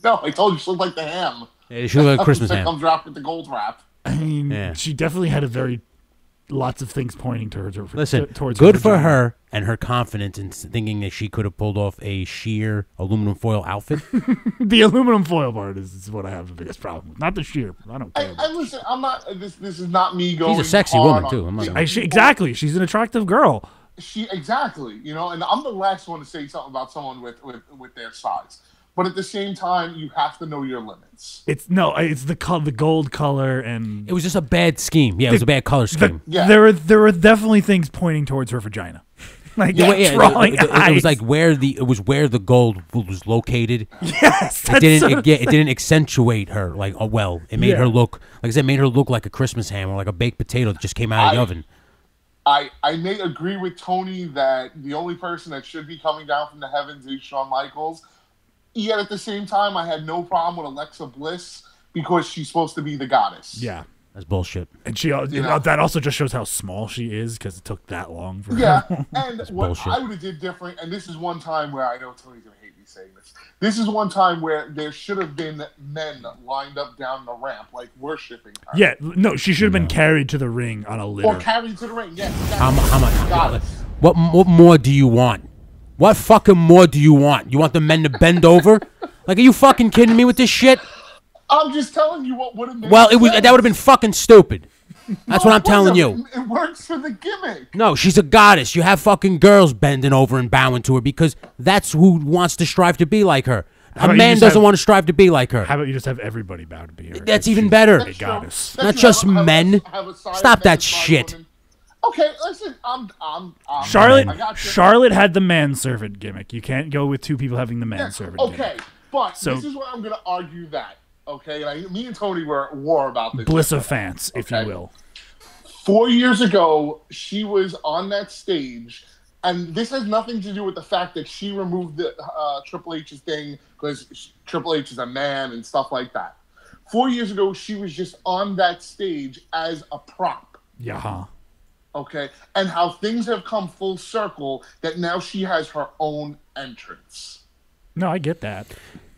No, I told you she looked like the ham. Yeah, she looked like a Christmas ham. Comes wrapped with the gold wrap. I mean, she definitely had lots of things pointing towards her. Listen, towards good for her and her confidence in thinking that she could have pulled off a sheer aluminum foil outfit. The aluminum foil part is what I have the biggest problem with. Not the sheer. I don't care. And listen, I'm not. This is not me going. She's a sexy hard woman too. on, exactly. She's an attractive girl. Exactly. You know, and I'm the last one to say something about someone with their size. But at the same time, you have to know your limits. It's the gold color, and it was just a bad scheme. Yeah, it was a bad color scheme. There were definitely things pointing towards her vagina. Like it was like where the gold was located. Yes, it didn't accentuate her like well. It made her look like I said, made her look like a Christmas ham or like a baked potato that just came out of the oven. I may agree with Tony that the only person that should be coming down from the heavens is Shawn Michaels. Yet at the same time, I had no problem with Alexa Bliss because she's supposed to be the goddess. Yeah. That's bullshit. And that also just shows how small she is because it took that long for her. Yeah, and what I would have did different, and this is one time where I know Tony's going to hate me saying this. This is one time where there should have been men lined up down the ramp, like worshiping her. Yeah, no, she should have been carried to the ring on a litter. Or carried to the ring, yes. How much? What more do you want? What fucking more do you want? You want the men to bend over? Like, are you fucking kidding me with this shit? I'm just telling you what would have made that would have been fucking stupid. That's what I'm telling you. It works for the gimmick. No, she's a goddess. You have fucking girls bending over and bowing to her because that's who wants to strive to be like her. A man doesn't want to strive to be like her. How about you just have everybody bow to be her? That's even better. A goddess. Not just men. Stop that shit. Okay, listen, I'm Charlotte had the manservant gimmick. You can't go with two people having the manservant gimmick. Okay, but this is where I'm going to argue that. Okay, and me and Tony were at war about this. Bliss of fans, if you will. 4 years ago, she was on that stage, and this has nothing to do with the fact that she removed the Triple H's thing because Triple H is a man and stuff like that. 4 years ago, she was just on that stage as a prop. Yeah. Okay, and how things have come full circle that now she has her own entrance. No, I get that.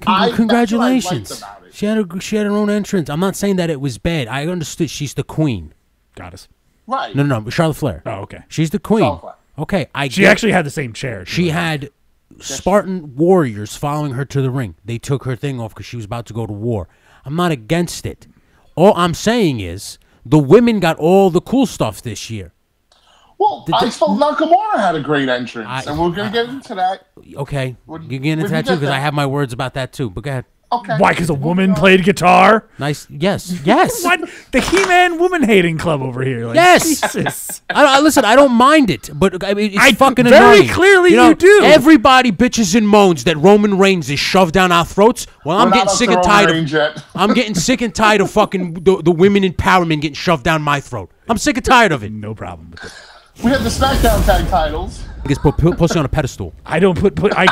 Congratulations. She had her own entrance. I'm not saying that it was bad. I understood she's the queen. Goddess. Right. No, Charlotte Flair. Oh, okay. She's the queen. Okay, She actually had the same chair. She had Spartan warriors following her to the ring. They took her thing off because she was about to go to war. I'm not against it. All I'm saying is the women got all the cool stuff this year. Well, I thought Nakamura had a great entrance, and we're going to get into that. Okay, you're getting into that too because I have my words about that too. But go ahead. Okay. Why? Because a woman played guitar? Nice. Yes. What? The He-Man woman hating club over here. Like, yes. Jesus. Listen, I don't mind it, but I mean, it's fucking very annoying. Clearly, you do. Everybody bitches and moans that Roman Reigns is shoved down our throats. Well, I'm getting sick and tired of. I'm getting sick and tired of fucking the women empowerment getting shoved down my throat. I'm sick and tired of it. No problem with it. We have the Smackdown tag titles. I guess put pussy on a pedestal. I don't put. I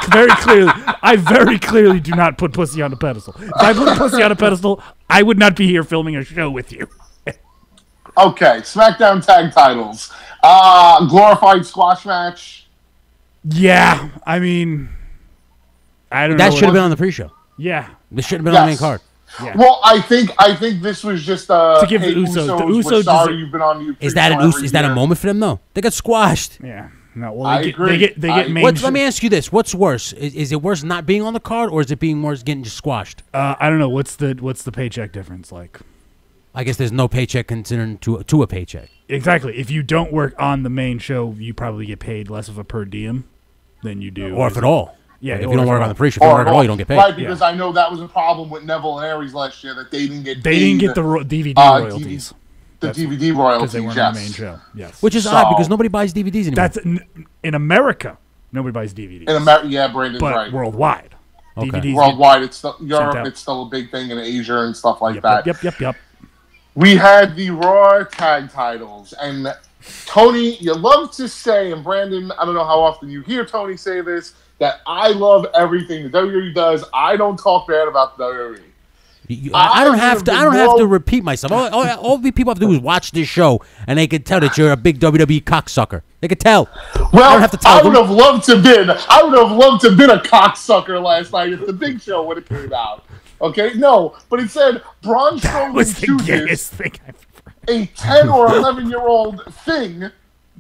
very clearly do not put pussy on a pedestal. If I put pussy on a pedestal, I would not be here filming a show with you. Okay, Smackdown tag titles. Glorified squash match. Yeah, I mean, I don't know. That should have been on the pre-show. Yeah, this should have been on the main card. Yeah. Well, I think this was just to give the Usos. The Usos. Sorry, you've been on. Is that a moment for them though? They got squashed. Yeah. No. Well, I agree. They get main. Let me ask you this: what's worse? Is it worse not being on the card, or is it being worse getting just squashed? I don't know. What's the paycheck difference like? I guess there's no paycheck considered to a paycheck. Exactly. If you don't work on the main show, you probably get paid less of a per diem than you do, or if at all. Yeah, like if you don't work on the pre-show, if you don't work at all, you don't get paid. Right, because I know that was a problem with Neville and Aries last year that they didn't get. They didn't get the DVD royalties. The DVD royalties because they weren't on the main show. Yes, which is odd because nobody buys DVDs anymore. That's in America. Nobody buys DVDs. In America, yeah, Brandon's right. Worldwide, DVDs worldwide. It's still Europe. It's still a big thing in Asia and stuff like that. Yep. We had the Raw tag titles, and Tony, you love to say, and Brandon, I don't know how often you hear Tony say this, that I love everything the WWE does. I don't talk bad about the WWE. I don't have to repeat myself. All the people have to do is watch this show, and they can tell that you're a big WWE cocksucker. They can tell. Well, I don't have to tell I would have loved to been a cocksucker last night if the Big Show would have came out. Okay, no, but it said Braun Strowman chooses a 10 or 11-year-old thing.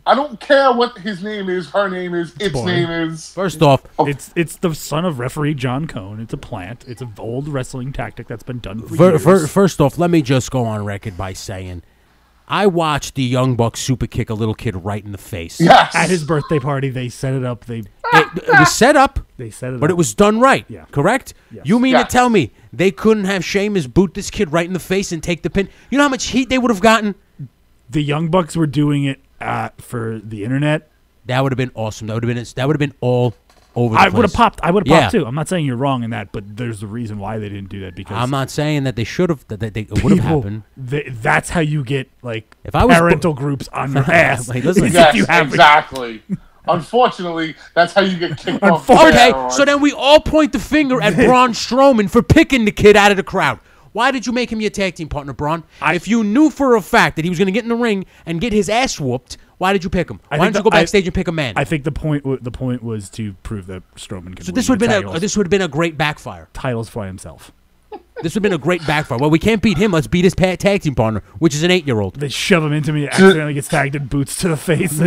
I don't care what his name is, her name is, its name is. First off, it's the son of referee John Cone. It's a plant. It's an old wrestling tactic that's been done for years. First off, let me just go on record by saying I watched the Young Bucks super kick a little kid right in the face. Yes. At his birthday party, they set it up. It was set up. They set it up. But it was done right. Yeah. Correct? Yes. You mean to tell me they couldn't have Sheamus boot this kid right in the face and take the pin? You know how much heat they would have gotten? The Young Bucks were doing it for the internet. That would have been awesome. That would have been all over the place. I would have popped too. I'm not saying you're wrong in that, but there's a reason why they didn't do that. Because I'm not saying that they should have. That it would have happened. That's how you get if I was parental groups on your ass. Exactly. Unfortunately, that's how you get kicked off. Okay, so then we all point the finger at Braun Strowman for picking the kid out of the crowd. Why did you make him your tag team partner, Braun? If you knew for a fact that he was going to get in the ring and get his ass whooped, why did you pick him? Why didn't you go backstage and pick a man? I think the point was to prove that Strowman could. So this would have been a great backfire. Titles for himself. This would have been a great backfire. Well, we can't beat him. Let's beat his tag team partner, which is an 8-year-old. They shove him into me, accidentally gets tagged in boots to the face.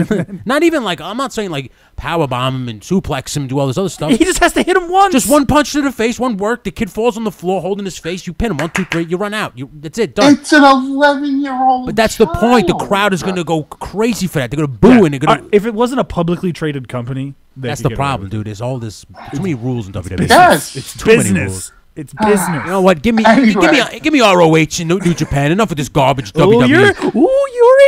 Not even I'm not saying powerbomb him and suplex him, do all this other stuff. He just has to hit him once. Just one punch to the face, one work. The kid falls on the floor holding his face. You pin him, 1, 2, 3. You run out. That's it. Done. It's an 11-year-old. But that's the point. The crowd is going to go crazy for that. They're going to boo and they're going to. If it wasn't a publicly traded company, that's the problem, dude. There's all this too many rules in WWE. Yes, it's too many rules. It's business. You know what? Give me ROH and New Japan. Enough of this garbage. WWE. You're an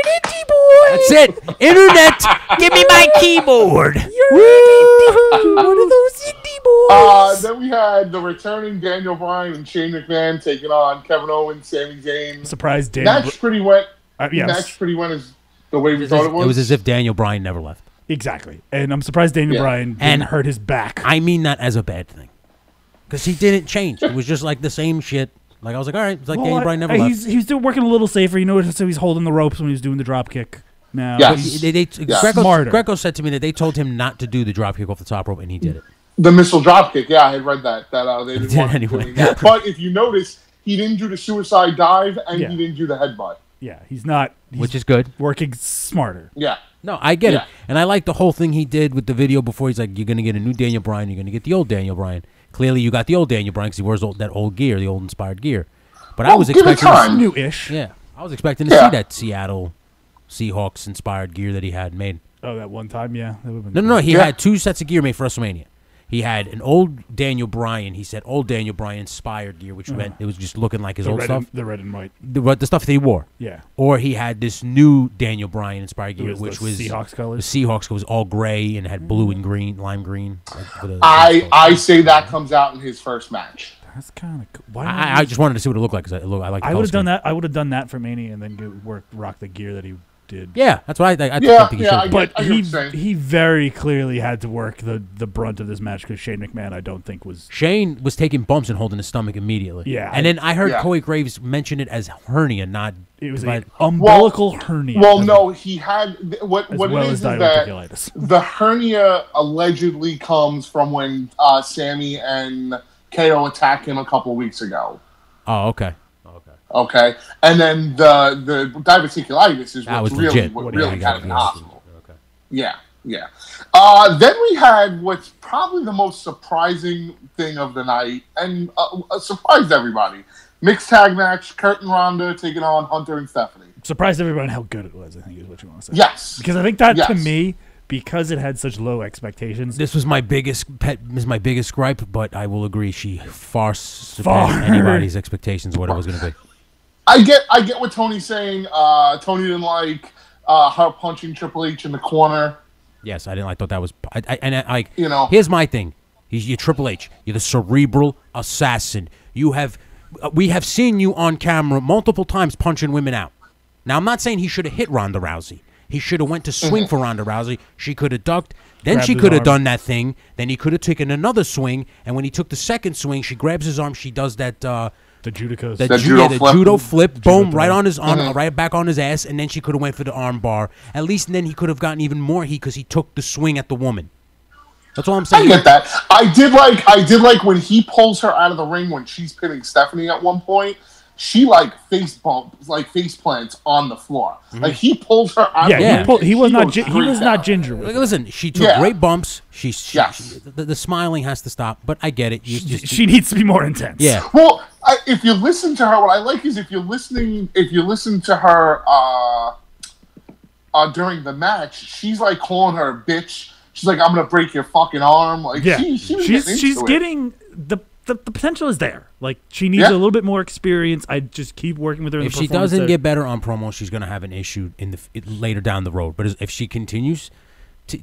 indie boy. That's it. Internet. Give me my keyboard. You're one of those indie boys. Then we had the returning Daniel Bryan and Shane McMahon taking on Kevin Owens, Sami Zayn. Surprise, Daniel. Match pretty wet. Yes. Match pretty wet is the way we thought it was. It was as if Daniel Bryan never left. Exactly, and I'm surprised Daniel Bryan didn't hurt his back. I mean that as a bad thing. Because he didn't change. It was just like the same shit. I was like, all right. It's like Daniel Bryan never left. He's still working a little safer. You notice he's holding the ropes when he's doing the drop kick. Now, Greco said to me that they told him not to do the drop kick off the top rope, and he did it. The missile drop kick. Yeah, I had read that. They didn't want anyway. doing that. But if you notice, he didn't do the suicide dive, and he didn't do the headbutt. Yeah, he's not. Which is good. Working smarter. Yeah. No, I get it. And I like the whole thing he did with the video before. He's like, you're going to get a new Daniel Bryan. You're going to get the old Daniel Bryan. Clearly, you got the old Daniel Bryan because he wears that old gear, the old inspired gear. But I was expecting new-ish. Yeah, I was expecting to see that Seattle Seahawks inspired gear that he had made. Oh, that one time, yeah. No. He had 2 sets of gear made for WrestleMania. He had an old Daniel Bryan. He said old Daniel Bryan inspired gear, which meant it was just looking like his old stuff. The red and white. The stuff that he wore. Yeah. Or he had this new Daniel Bryan inspired gear, which was Seahawks colors. The Seahawks was all gray and had blue and green, lime green. I say that comes out in his first match. That's kind of cool. I just wanted to see what it looked like because I like. I would have done that. I would have done that for Mania and then rock the gear that he did. Yeah, that's what I think he should. But he very clearly had to work the brunt of this match because Shane McMahon, I don't think Shane was taking bumps and holding his stomach immediately. Yeah, and then I heard Corey Graves mention it as hernia, not it was an umbilical hernia. Well, no, he had what it is that the hernia allegedly comes from when Sammy and KO attacked him a couple of weeks ago. Oh, okay. Okay, and then the diverticulitis is what's really kind of in the hospital. Okay. Yeah. Then we had what's probably the most surprising thing of the night, and surprised everybody. Mixed tag match, Kurt and Ronda taking on Hunter and Stephanie. Surprised everyone how good it was, I think is what you want to say. Yes. Because I think that, to me, because it had such low expectations. This was my biggest gripe, but I will agree she far surpassed anybody's expectations of what it was going to be. I get what Tony's saying. Tony didn't like her punching Triple H in the corner. Yes, I didn't. I thought that was. Here's my thing. You're Triple H. You're the cerebral assassin. We have seen you on camera multiple times punching women out. Now, I'm not saying he should have hit Ronda Rousey. He should have went to swing for Ronda Rousey. She could have ducked. Then Grabbed she his could have arm. done that thing. Then he could have taken another swing. And when he took the second swing, she grabs his arm. She does that. The Judicas. The judo flip. judo flip, boom, throw. right on his right back on his ass, and then she could have went for the arm bar. At least then he could have gotten even more heat because he took the swing at the woman. That's all I'm I saying. get that. I did like when he pulls her out of the ring when she's pinning Stephanie at one point. She face plants on the floor. Like he pulls her out. Yeah, of the ring. he was not. She He goes was straight not down. ginger. With it. Listen, she took great bumps. Yes. The smiling has to stop, but I get it. She needs to be more intense. Yeah. Well, if you listen to her, what I like is if you listen to her during the match, she's like calling her a bitch. She's like, "I'm gonna break your fucking arm." Like, Yeah, she's getting the potential is there. Like she needs a little bit more experience. I just keep working with her. If she doesn't get better on promo, she's gonna have an issue later down the road. But if she continues,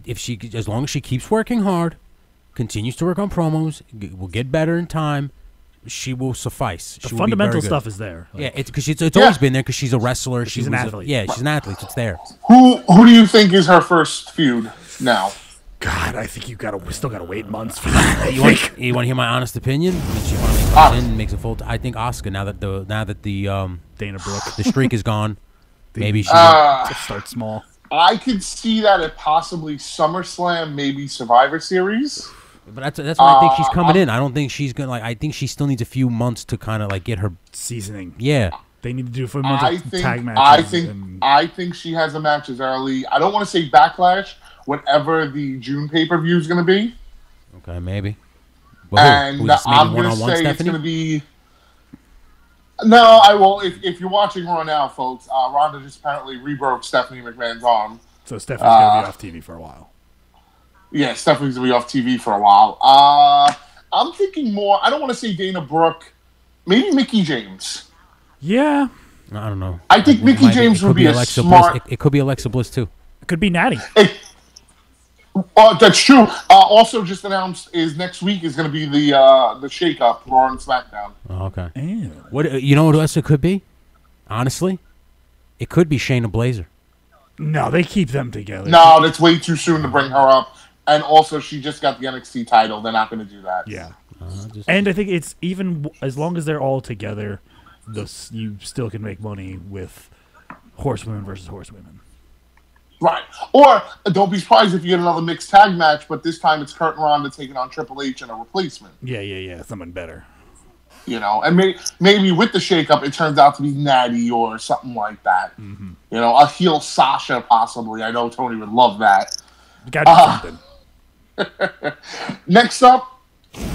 as long as she keeps working hard, continues to work on promos, will get better in time. She will suffice. The She will be fundamental very good. stuff is there. Like, Yeah, it's always been there because she's a wrestler. She's an athlete. She's an athlete. It's there. Who do you think is her first feud now? God, I think we still gotta wait months for that. You want to hear my honest opinion? When she finally comes in and makes a full. I think Asuka now that the Dana Brooke, the streak is gone. Maybe she just start small. I could see that at possibly SummerSlam, maybe Survivor Series. But that's why I think she's coming in. I don't think she's gonna I think she still needs a few months to kind of get her seasoning. Yeah, they need to do a few months of tag matches. matches. I think she has a match as early. I don't want to say Backlash. Whatever the June pay-per-view is going to be. Okay, maybe. Well, and I'm going to say it's going to be... No, I will. If you're watching Raw now, folks, Ronda just apparently rebroke Stephanie McMahon's arm. So Stephanie's going to be off TV for a while. Yeah, Stephanie's going to be off TV for a while. I'm thinking more... I don't want to say Dana Brooke. Maybe Mickie James. Yeah. I don't know. I think Mickie James would be a smart... It could be Alexa Bliss, too. It could be Natty. That's true. Also, just announced is next week is going to be the shake-up Raw and SmackDown. Oh, okay. Ew. What you know what else it could be? Honestly, it could be Shayna Baszler. No, they keep them together. No, that's way too soon to bring her up. And also, she just got the NXT title. They're not going to do that. Yeah. And I think it's even as long as they're all together, you still can make money with horsewomen versus horsewomen. Right. Or don't be surprised if you get another mixed tag match, but this time it's Kurt and Ronda taking on Triple H and a replacement. Yeah. Someone better. You know, and maybe with the shakeup, it turns out to be Natty or something like that. Mm-hmm. You know, a heel Sasha possibly. I know Tony would love that. Got something. Next up,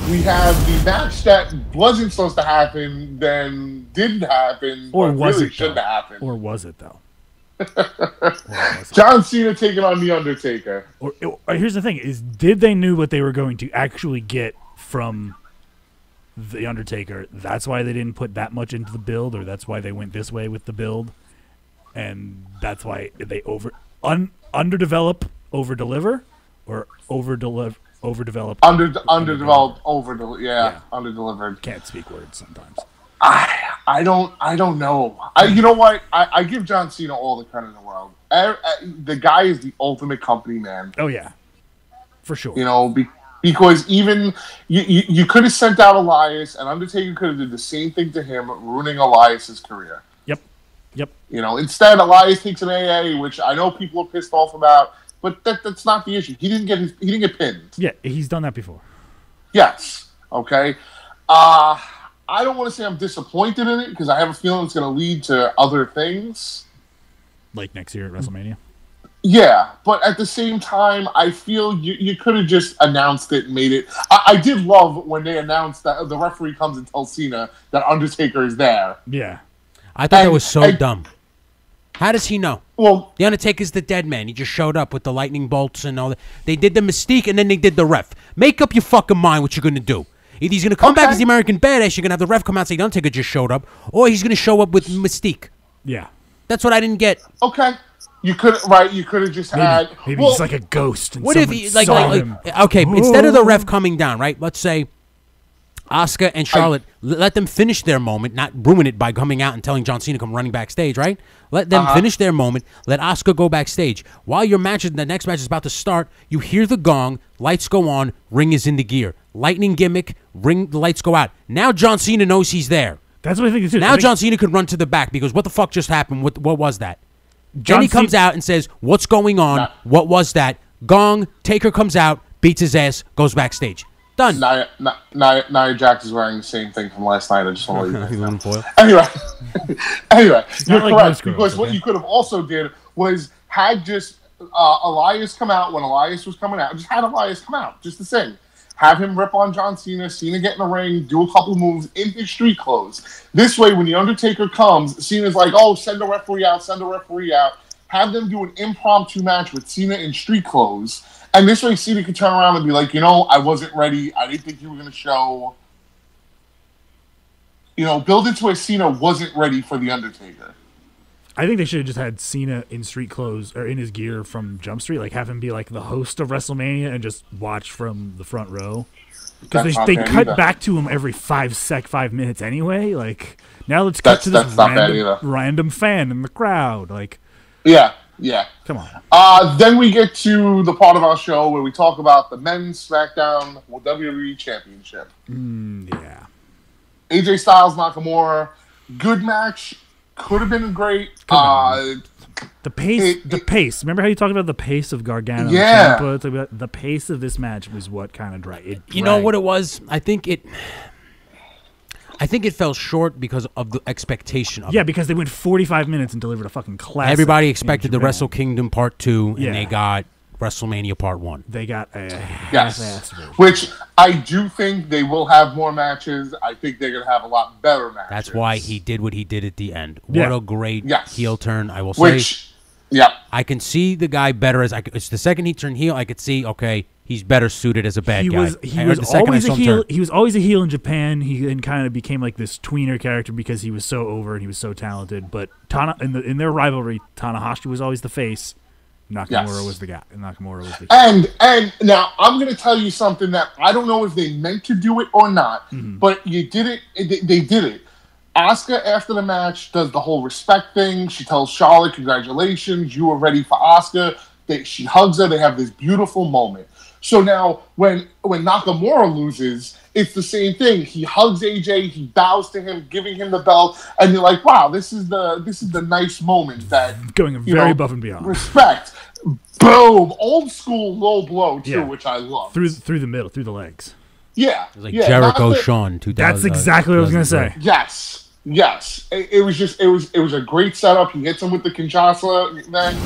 we have the match that wasn't supposed to happen, then didn't happen, or but was really it shouldn't have happened. Or was it though? John Cena taking on The Undertaker. Or here's the thing: did they knew what they were going to actually get from The Undertaker? That's why they didn't put that much into the build, or that's why they went this way with the build, and that's why they underdevelop, over-deliver, or overdevelop. Underdeveloped, under-delivered. Can't speak words sometimes. I don't know. You know what? I give John Cena all the credit in the world. The guy is the ultimate company man. Oh yeah, for sure. You know, because even you could have sent out Elias, and Undertaker could have did the same thing to him, ruining Elias's career. Yep. You know, instead Elias takes an AA, which I know people are pissed off about, but that's not the issue. He didn't get pinned. Yeah, he's done that before. Yes. Okay. I don't want to say I'm disappointed in it because I have a feeling it's going to lead to other things. Like next year at WrestleMania? Yeah, but at the same time, I feel you could have just announced it and made it. I did love when they announced that the referee comes and tells Cena that Undertaker is there. Yeah. I thought that was so dumb. How does he know? Well, The Undertaker's the dead man. He just showed up with the lightning bolts and all that. They did the Mystique and then they did the ref. Make up your fucking mind what you're going to do. Either he's going to come back as the American Badass, you're going to have the ref come out and say, The Undertaker just showed up, or he's going to show up with Mystique. Yeah. That's what I didn't get. Okay. You could have just had... Maybe he's like a ghost and what if he, instead of the ref coming down, right? Let's say Asuka and Charlotte, let them finish their moment, not ruin it by coming out and telling John Cena to come running backstage, right? Let them finish their moment. Let Asuka go backstage. While the next match is about to start, you hear the gong, lights go on, ring is into gear. Lightning gimmick, ring, the lights go out. Now John Cena knows he's there. That's what I think. Now John Cena could run to the back because what the fuck just happened? What was that? Then he comes out and says, what's going on? What was that? Gong, Taker comes out, beats his ass, goes backstage. Done. Nia Jax is wearing the same thing from last night. I just want to let you know. Anyway, you're correct. Because what you could have also did was had just Elias come out when Elias was coming out. Just had Elias come out, just the same. Have him rip on John Cena, Cena get in the ring, do a couple moves in his street clothes. This way, when The Undertaker comes, Cena's like, oh, send a referee out, send a referee out. Have them do an impromptu match with Cena in street clothes. And this way, Cena could turn around and be like, I wasn't ready. I didn't think you were going to show. Build it to where Cena wasn't ready for The Undertaker. I think they should have just had Cena in street clothes or in his gear from Jump Street. Like, have him be like the host of WrestleMania and just watch from the front row. Because they cut back to him every 5 minutes anyway. Like, now let's cut to this random fan in the crowd. Like, yeah. Come on. Then we get to the part of our show where we talk about the men's SmackDown WWE Championship. Yeah. AJ Styles, Nakamura, good match. Could have been great. The pace. Remember how you talked about the pace of Gargano? Yeah. The pace of this match was what kind of dragged. You know what it was? I think it fell short because of the expectation of it. Because they went 45 minutes and delivered a fucking classic. Everybody expected the Wrestle Kingdom Part 2, and they got WrestleMania Part 1. They got a half-assed version. Which I do think they will have more matches. I think they're going to have a lot better matches. That's why he did what he did at the end. What a great heel turn, I will say. I can see the guy better it's the second he turned heel, I could see, okay, he's better suited as a bad guy. He was always a heel. He was always a heel in Japan. He then kind of became like this tweener character because he was so over and he was so talented. But in their rivalry, Tanahashi was always the face. Nakamura was the guy. And now I'm going to tell you something that I don't know if they meant to do it or not, but you did it. They did it. Asuka, after the match, does the whole respect thing. She tells Charlotte, congratulations, you were ready for Asuka. She hugs her. They have this beautiful moment. So now when Nakamura loses, it's the same thing. He hugs AJ, he bows to him, giving him the belt, and you're like, wow, this is the nice moment that going very above and beyond. Respect. Boom. Old school low blow too, which I love. Through the middle, through the legs. Yeah. It was like Jericho Shawn 2000. That's exactly what I was gonna say. Yes. It was a great setup. He hits him with the Kinshasa then.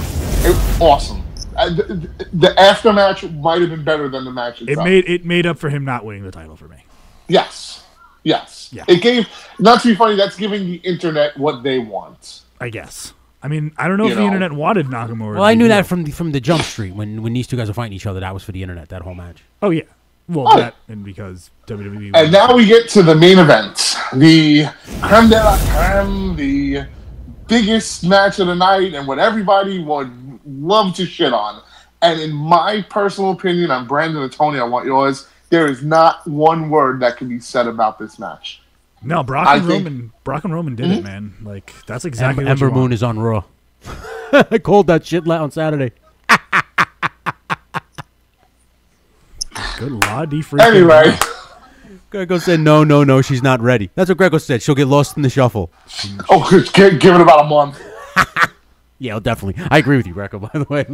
Awesome. The aftermatch might have been better than the match itself. It made up for him not winning the title for me. Yes. Yeah. It gave, not to be funny, that's giving the internet what they want. I guess. I mean, I don't know if the internet wanted Nakamura. Well, I knew that from the Jump Street when these two guys were fighting each other. That was for the internet. That whole match. Oh yeah. Well, that and because WWE. And now we get to the main event, the creme de la creme, the biggest match of the night, and what everybody would love to shit on. And in my personal opinion, I'm Brandon and Tony, I want yours. There is not one word that can be said about this match. No, Brock and Roman did it, man. Like, that's exactly what Ember Moon is on Raw. I called that shit on Saturday. Good lordy, anyway. Greco said, no, she's not ready. That's what Greco said. She'll get lost in the shuffle. Oh, give it about a month. Yeah, definitely. I agree with you, Greco, by the way.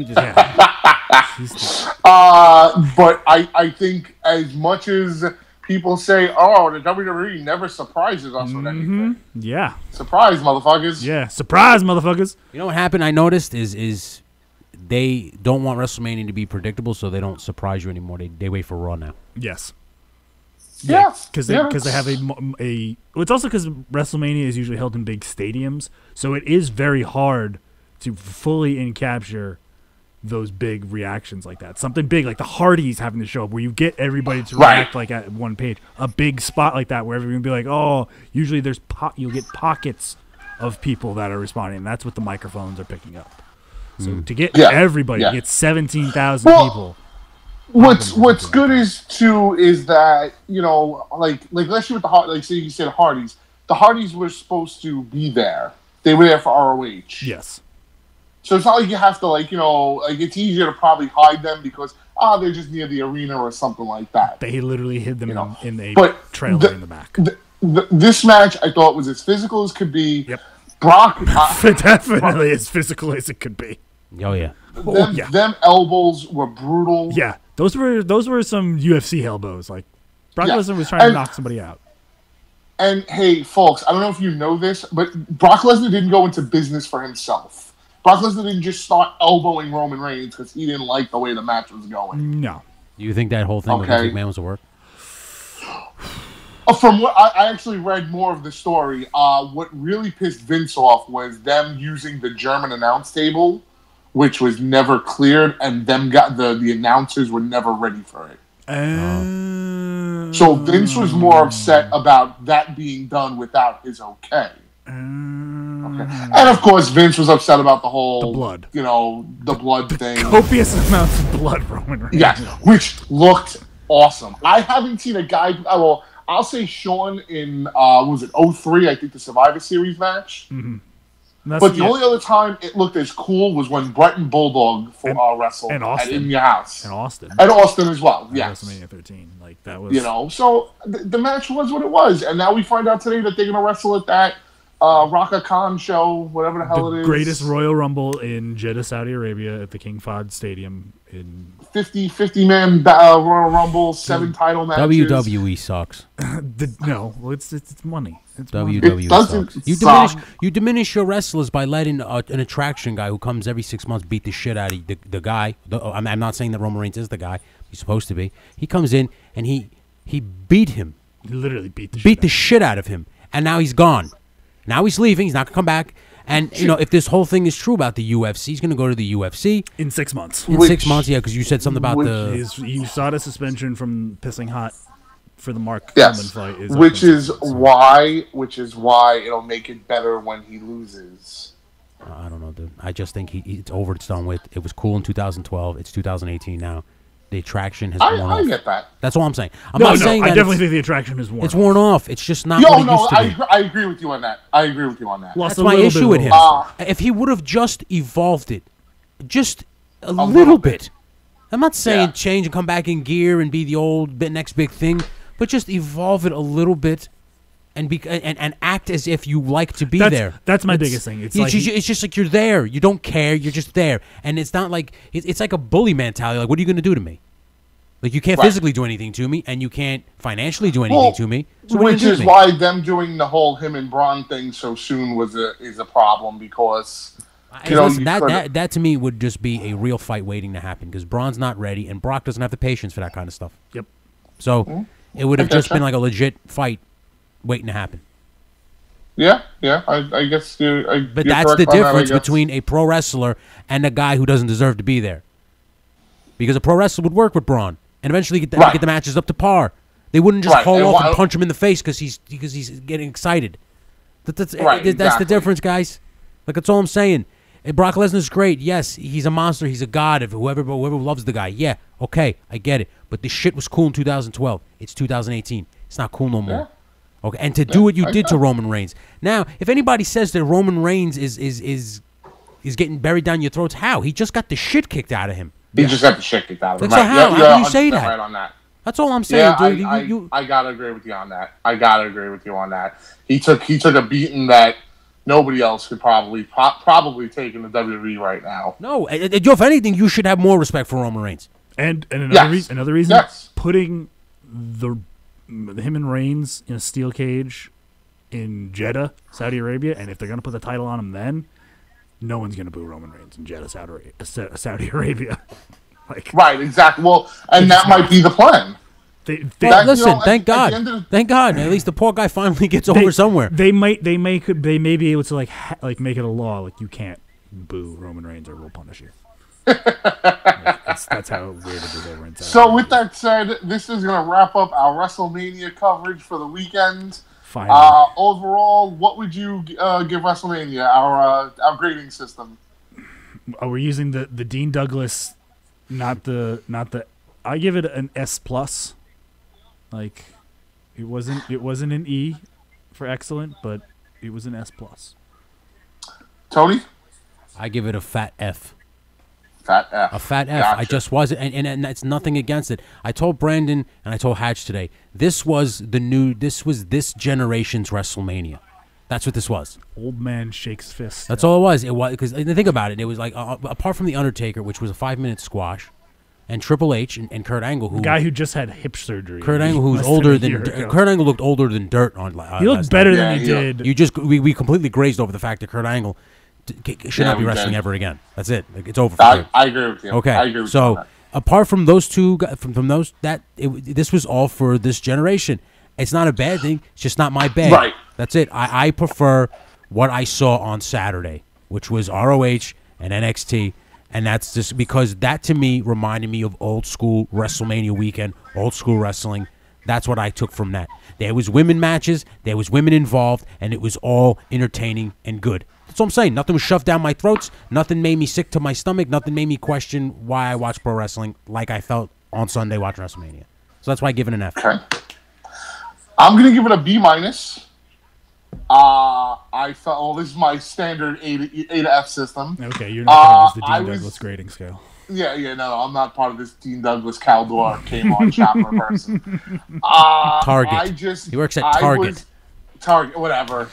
But I think as much as people say, oh, the WWE never surprises us with anything. Yeah. Surprise, motherfuckers. Yeah, surprise, motherfuckers. You know what happened, I noticed, is they don't want WrestleMania to be predictable, so they don't surprise you anymore. They wait for Raw now. Yes. Yeah, because they have a. It's also because WrestleMania is usually held in big stadiums, so it is very hard to fully encapture those big reactions like that. Something big like the Hardys having to show up, where you get everybody to react like at one page. A big spot like that, where everyone be like, "Oh, usually there's you'll get pockets of people that are responding, and that's what the microphones are picking up." So to get everybody, get 17,000 people. What's good is that like let's see with the like say you said Hardys. The Hardys were supposed to be there. They were there for ROH. Yes. So it's not like you have to like it's easier to probably hide them because they're just near the arena or something like that. They literally hid them in a trailer in the back. This match I thought was as physical as could be. Yep. Brock definitely as physical as it could be. Oh yeah. Them elbows were brutal. Yeah, those were some UFC elbows. Like Brock Lesnar was trying to knock somebody out. And hey, folks, I don't know if you know this, but Brock Lesnar didn't go into business for himself. Brock Lesnar didn't just start elbowing Roman Reigns because he didn't like the way the match was going. No. You think that whole thing with Vince McMahon was a work? From what I actually read more of the story, what really pissed Vince off was them using the German announce table, which was never cleared, and the announcers were never ready for it. So Vince was more upset about that being done without his okay. And of course, Vince was upset about the whole blood, the blood thing. Copious amounts of blood, Roman Reigns. Yes, which looked awesome. I haven't seen a guy. Well, I'll say Shawn in was it 03? I think the Survivor Series match. Mm-hmm. But the only other time it looked as cool was when Brett and Bulldog wrestled in your house. And Austin. And Austin as well, yes. WrestleMania 13. Like, that was... so the match was what it was. And now we find out today that they're going to wrestle at that Raka Khan show, whatever the hell it is. The greatest Royal Rumble in Jeddah, Saudi Arabia at the King Fahd Stadium in... 50-man Royal Rumble, 7 title matches. WWE sucks. It's money. It's WWE sucks. You diminish your wrestlers by letting an attraction guy who comes every 6 months beat the shit out of the guy. I'm not saying that Roman Reigns is the guy. He's supposed to be. He comes in and he beat him. He literally beat the shit out of him. And now he's gone. Now he's leaving. He's not going to come back. And, if this whole thing is true about the UFC, he's going to go to the UFC. In 6 months. In 6 months, yeah, because you said something about you saw the suspension from pissing hot for the Mark Coleman fight. Which is why it'll make it better when he loses. I don't know, dude. I just think it's over. It's done with. It was cool in 2012. It's 2018 now. The attraction has worn off. I get that. That's all I'm saying. I'm not saying that I definitely think the attraction is worn off. It's worn off. It's just not what it used to be. I agree with you on that. That's my issue with him. If he would have just evolved it, just a little bit. I'm not saying change and come back in gear and be the next big thing, but just evolve it a little bit and act as if you like to be there. That's my biggest thing. It's just like you're there. You don't care. You're just there. And it's not like it's like a bully mentality. Like, what are you going to do to me? Like, you can't physically do anything to me, and you can't financially do anything to me. So which is why them doing the whole him and Braun thing so soon is a problem because listen, that to me would just be a real fight waiting to happen because Braun's not ready, and Brock doesn't have the patience for that kind of stuff. Yep. So it would have just been like a legit fight waiting to happen. Yeah, I guess but that's the difference between a pro wrestler and a guy who doesn't deserve to be there. Because a pro wrestler would work with Braun and eventually get the matches up to par. They wouldn't just haul off and punch him in the face because he's getting excited. That's the difference, guys. Like, that's all I'm saying. Brock Lesnar's great. Yes, he's a monster. He's a god. If whoever loves the guy, yeah, okay, I get it. But the shit was cool in 2012. It's 2018. It's not cool no more. Yeah. Okay, and to do what you did to Roman Reigns. Now, if anybody says that Roman Reigns is getting buried down your throats, how? He just got the shit kicked out of him. He just got the shit kicked out of him. So how do you say that? Right on that. That's all I'm saying, dude. I gotta agree with you on that. He took a beating that nobody else could probably take in the WWE right now. No, if anything, you should have more respect for Roman Reigns. And another reason, putting him and Reigns in a steel cage in Jeddah, Saudi Arabia, and if they're gonna put the title on him, then no one's gonna boo Roman Reigns in Jeddah, Saudi Arabia. Right, exactly. Well, and that might be the plan. Listen, thank God. Thank God. At least the poor guy finally gets over somewhere. They may be able to like make it a law, like you can't boo Roman Reigns or we'll punish you. That's how weird it is over inside. So with that said, this is going to wrap up our WrestleMania coverage for the weekend. Overall, what would you give WrestleMania, our grading system? We're using the Dean Douglas, not the I give it an S plus. Like, it wasn't an E for excellent, but it was an S plus. Tony? I give it a fat F. Fat F. A fat F. Gotcha. I just wasn't, and it's nothing against it. I told Brandon and I told Hatch today, this was this generation's WrestleMania. That's what this was. Old man shakes fist. That's all it was. It was because think about it. It was like apart from the Undertaker, which was a 5-minute squash, and Triple H and Kurt Angle, who the guy who just had hip surgery. Kurt Angle, who's older than Kurt Angle, looked older than dirt on. He looked better than he did. We completely grazed over the fact that Kurt Angle should not be wrestling ever again. That's it. Like, it's over. I agree with you. Okay. I agree with so you on that. apart from those two, this was all for this generation. It's not a bad thing. It's just not my bag. Right. That's it. I prefer what I saw on Saturday, which was ROH and NXT, and that's just because that to me reminded me of old school WrestleMania weekend, old school wrestling. That's what I took from that. There was women matches, there was women involved, and it was all entertaining and good. That's what I'm saying. Nothing was shoved down my throats. Nothing made me sick to my stomach. Nothing made me question why I watch pro wrestling like I felt on Sunday watching WrestleMania. So that's why I give it an F. Okay. I'm going to give it a B minus. I felt, well, this is my standard A to F system. Okay, you're not going to use the Dean Douglas grading scale. Yeah, no, I'm not part of this Dean Douglas Caldor Kmart shopper person. Target. He works at Target. Target, whatever.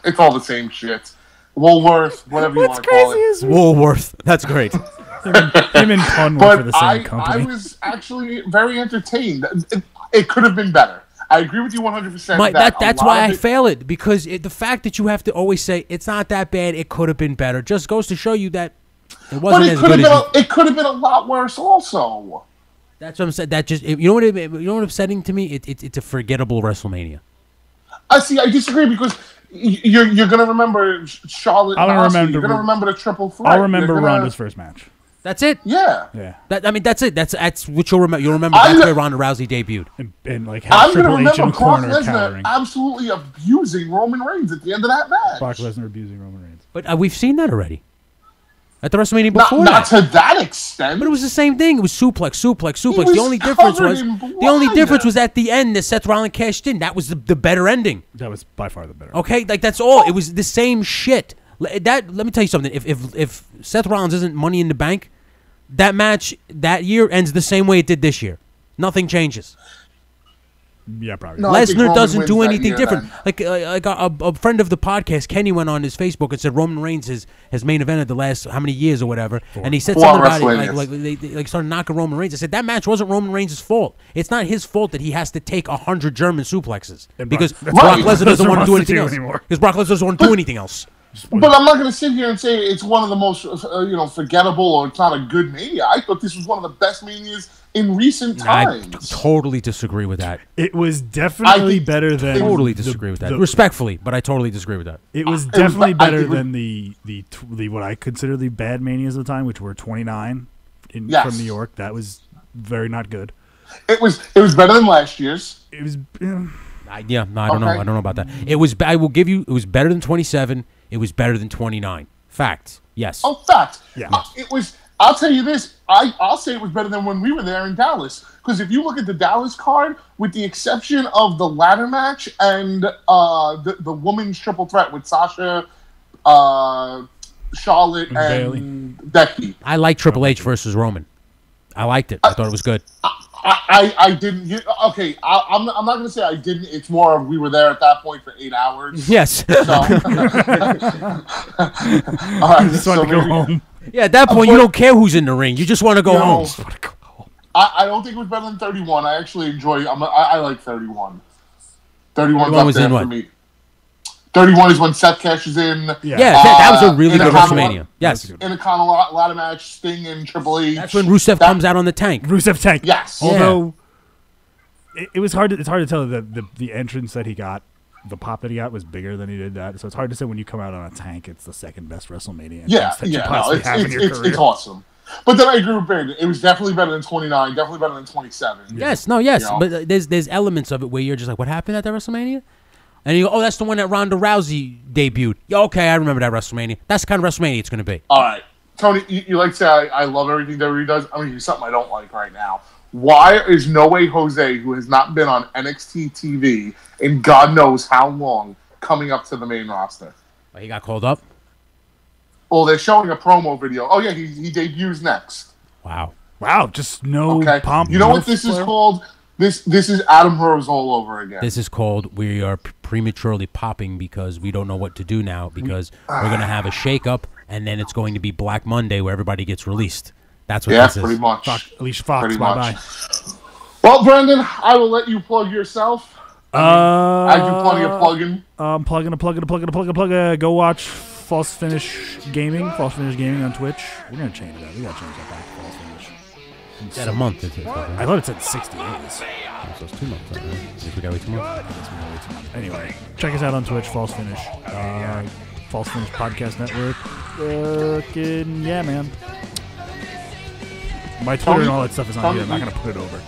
It's all the same shit. Woolworth, whatever you want to call it. Woolworth. That's great. Him and Pun were for the same company. I was actually very entertained. It could have been better. I agree with you 100%. That's why I fail it, because the fact that you have to always say it's not that bad, it could have been better, just goes to show you that it wasn't as good as it could have been a lot worse also. That's what I'm saying. That just you know what upsetting to me? It's a forgettable WrestleMania. I disagree because you're gonna remember Charlotte. You're gonna remember the triple threat. I'll remember Ronda's first match. That's it. Yeah. That's it. That's what you'll remember. You'll remember that's where Ronda Rousey debuted. And like how Triple H in the corner cowering. Absolutely abusing Roman Reigns at the end of that match. Brock Lesnar abusing Roman Reigns. But we've seen that already. At the WrestleMania before. Not to that extent. But it was the same thing. It was suplex. The only difference was at the end that Seth Rollins cashed in. That was the better ending. That was by far the better. Okay, like that's all. It was the same shit. Let me tell you something. If Seth Rollins isn't Money in the Bank, that match that year ends the same way it did this year. Nothing changes. Yeah, probably. No, Lesnar doesn't do anything different. Like a friend of the podcast, Kenny, went on his Facebook and said Roman Reigns has main evented the last how many years or whatever, and he said something about it like they started knocking Roman Reigns. I said that match wasn't Roman Reigns' fault. It's not his fault that he has to take 100 German suplexes because Brock Lesnar doesn't want to do anything else. Because Brock Lesnar doesn't want to do anything else. But I'm not going to sit here and say it's one of the most, forgettable or it's not a good mania. I thought this was one of the best manias in recent times. I totally disagree with that. It was definitely better than. Totally disagree with that. Respectfully, but I totally disagree with that. It was definitely better than the what I consider the bad manias of the time, which were 29 from New York. That was very not good. It was better than last year's. It was. I don't know. I don't know about that. It was. I will give you. It was better than 27. It was better than 29. Fact. Yes. Oh, fact. Yeah. It was. I'll tell you this. I'll say it was better than when we were there in Dallas. Because if you look at the Dallas card, with the exception of the ladder match and the women's triple threat with Sasha, Charlotte, and Becky. I like Triple H versus Roman. I liked it. I thought it was good. I didn't. Okay, I'm not going to say I didn't. It's more of we were there at that point for 8 hours. Yes. So. All right, I just want to go home. Yeah, at that point, you don't care who's in the ring. You just want to go home. I don't think it was better than 31. I actually enjoy. I like 31. 31 up there for me. 31 is when Seth cashes in. Yeah, that was a really good WrestleMania. Yes. In a kind of ladder match, Sting and Triple H. That's when Rusev comes out on the tank. Rusev tank. Yes. Although it was hard. It's hard to tell that the entrance that he got, the pop that he got, was bigger than he did that. So it's hard to say when you come out on a tank, it's the second best WrestleMania. It's awesome. But then I agree with Brandon. It was definitely better than 29. Definitely better than 27. Yes. But there's elements of it where you're just like, what happened at that WrestleMania? And you go, oh, that's the one that Ronda Rousey debuted. Yeah, okay, I remember that WrestleMania. That's the kind of WrestleMania it's going to be. All right. Tony, you like to say I love everything WWE does. I'm going to do something I don't like right now. Why is No Way Jose, who has not been on NXT TV in God knows how long, coming up to the main roster? Well, he got called up? Well, they're showing a promo video. Oh, yeah, he debuts next. Wow. Wow, just no pomp. You know what this is called? This is Adam Rose all over again. This is called we are prematurely popping because we don't know what to do now because we're going to have a shakeup and then it's going to be Black Monday where everybody gets released. That's what this is. Pretty much. Alicia Fox, bye-bye. Well, Brandon, I will let you plug yourself. I do plenty of plugging. Plug. Go watch False Finish Gaming on Twitch. We're going to change that. We got to change that back to False Finish. It's at a month. I thought it said 60 days. So it's 2 months. Right? We got to wait 2 months. Anyway, check us out on Twitch, False Finish. False Finish Podcast Network. Yeah, man. My Twitter and all that stuff is on here. I'm not going to put it over.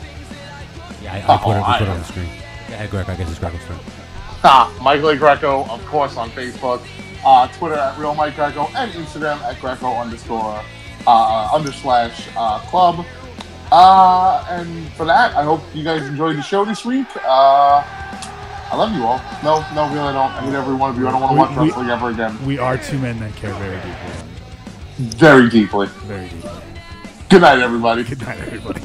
Yeah, I put it on the screen. Yeah, Greg, I guess it's Greco's turn. Michael A. Greco, of course, on Facebook. Twitter at Real Mike Greco. And Instagram at Greco _club. And for that, I hope you guys enjoyed the show this week. I love you all. No, really, I don't. I hate every one of you. I don't want to watch wrestling ever again. We are two men that care very deeply. Very deeply. Very deeply. Good night, everybody. Good night, everybody.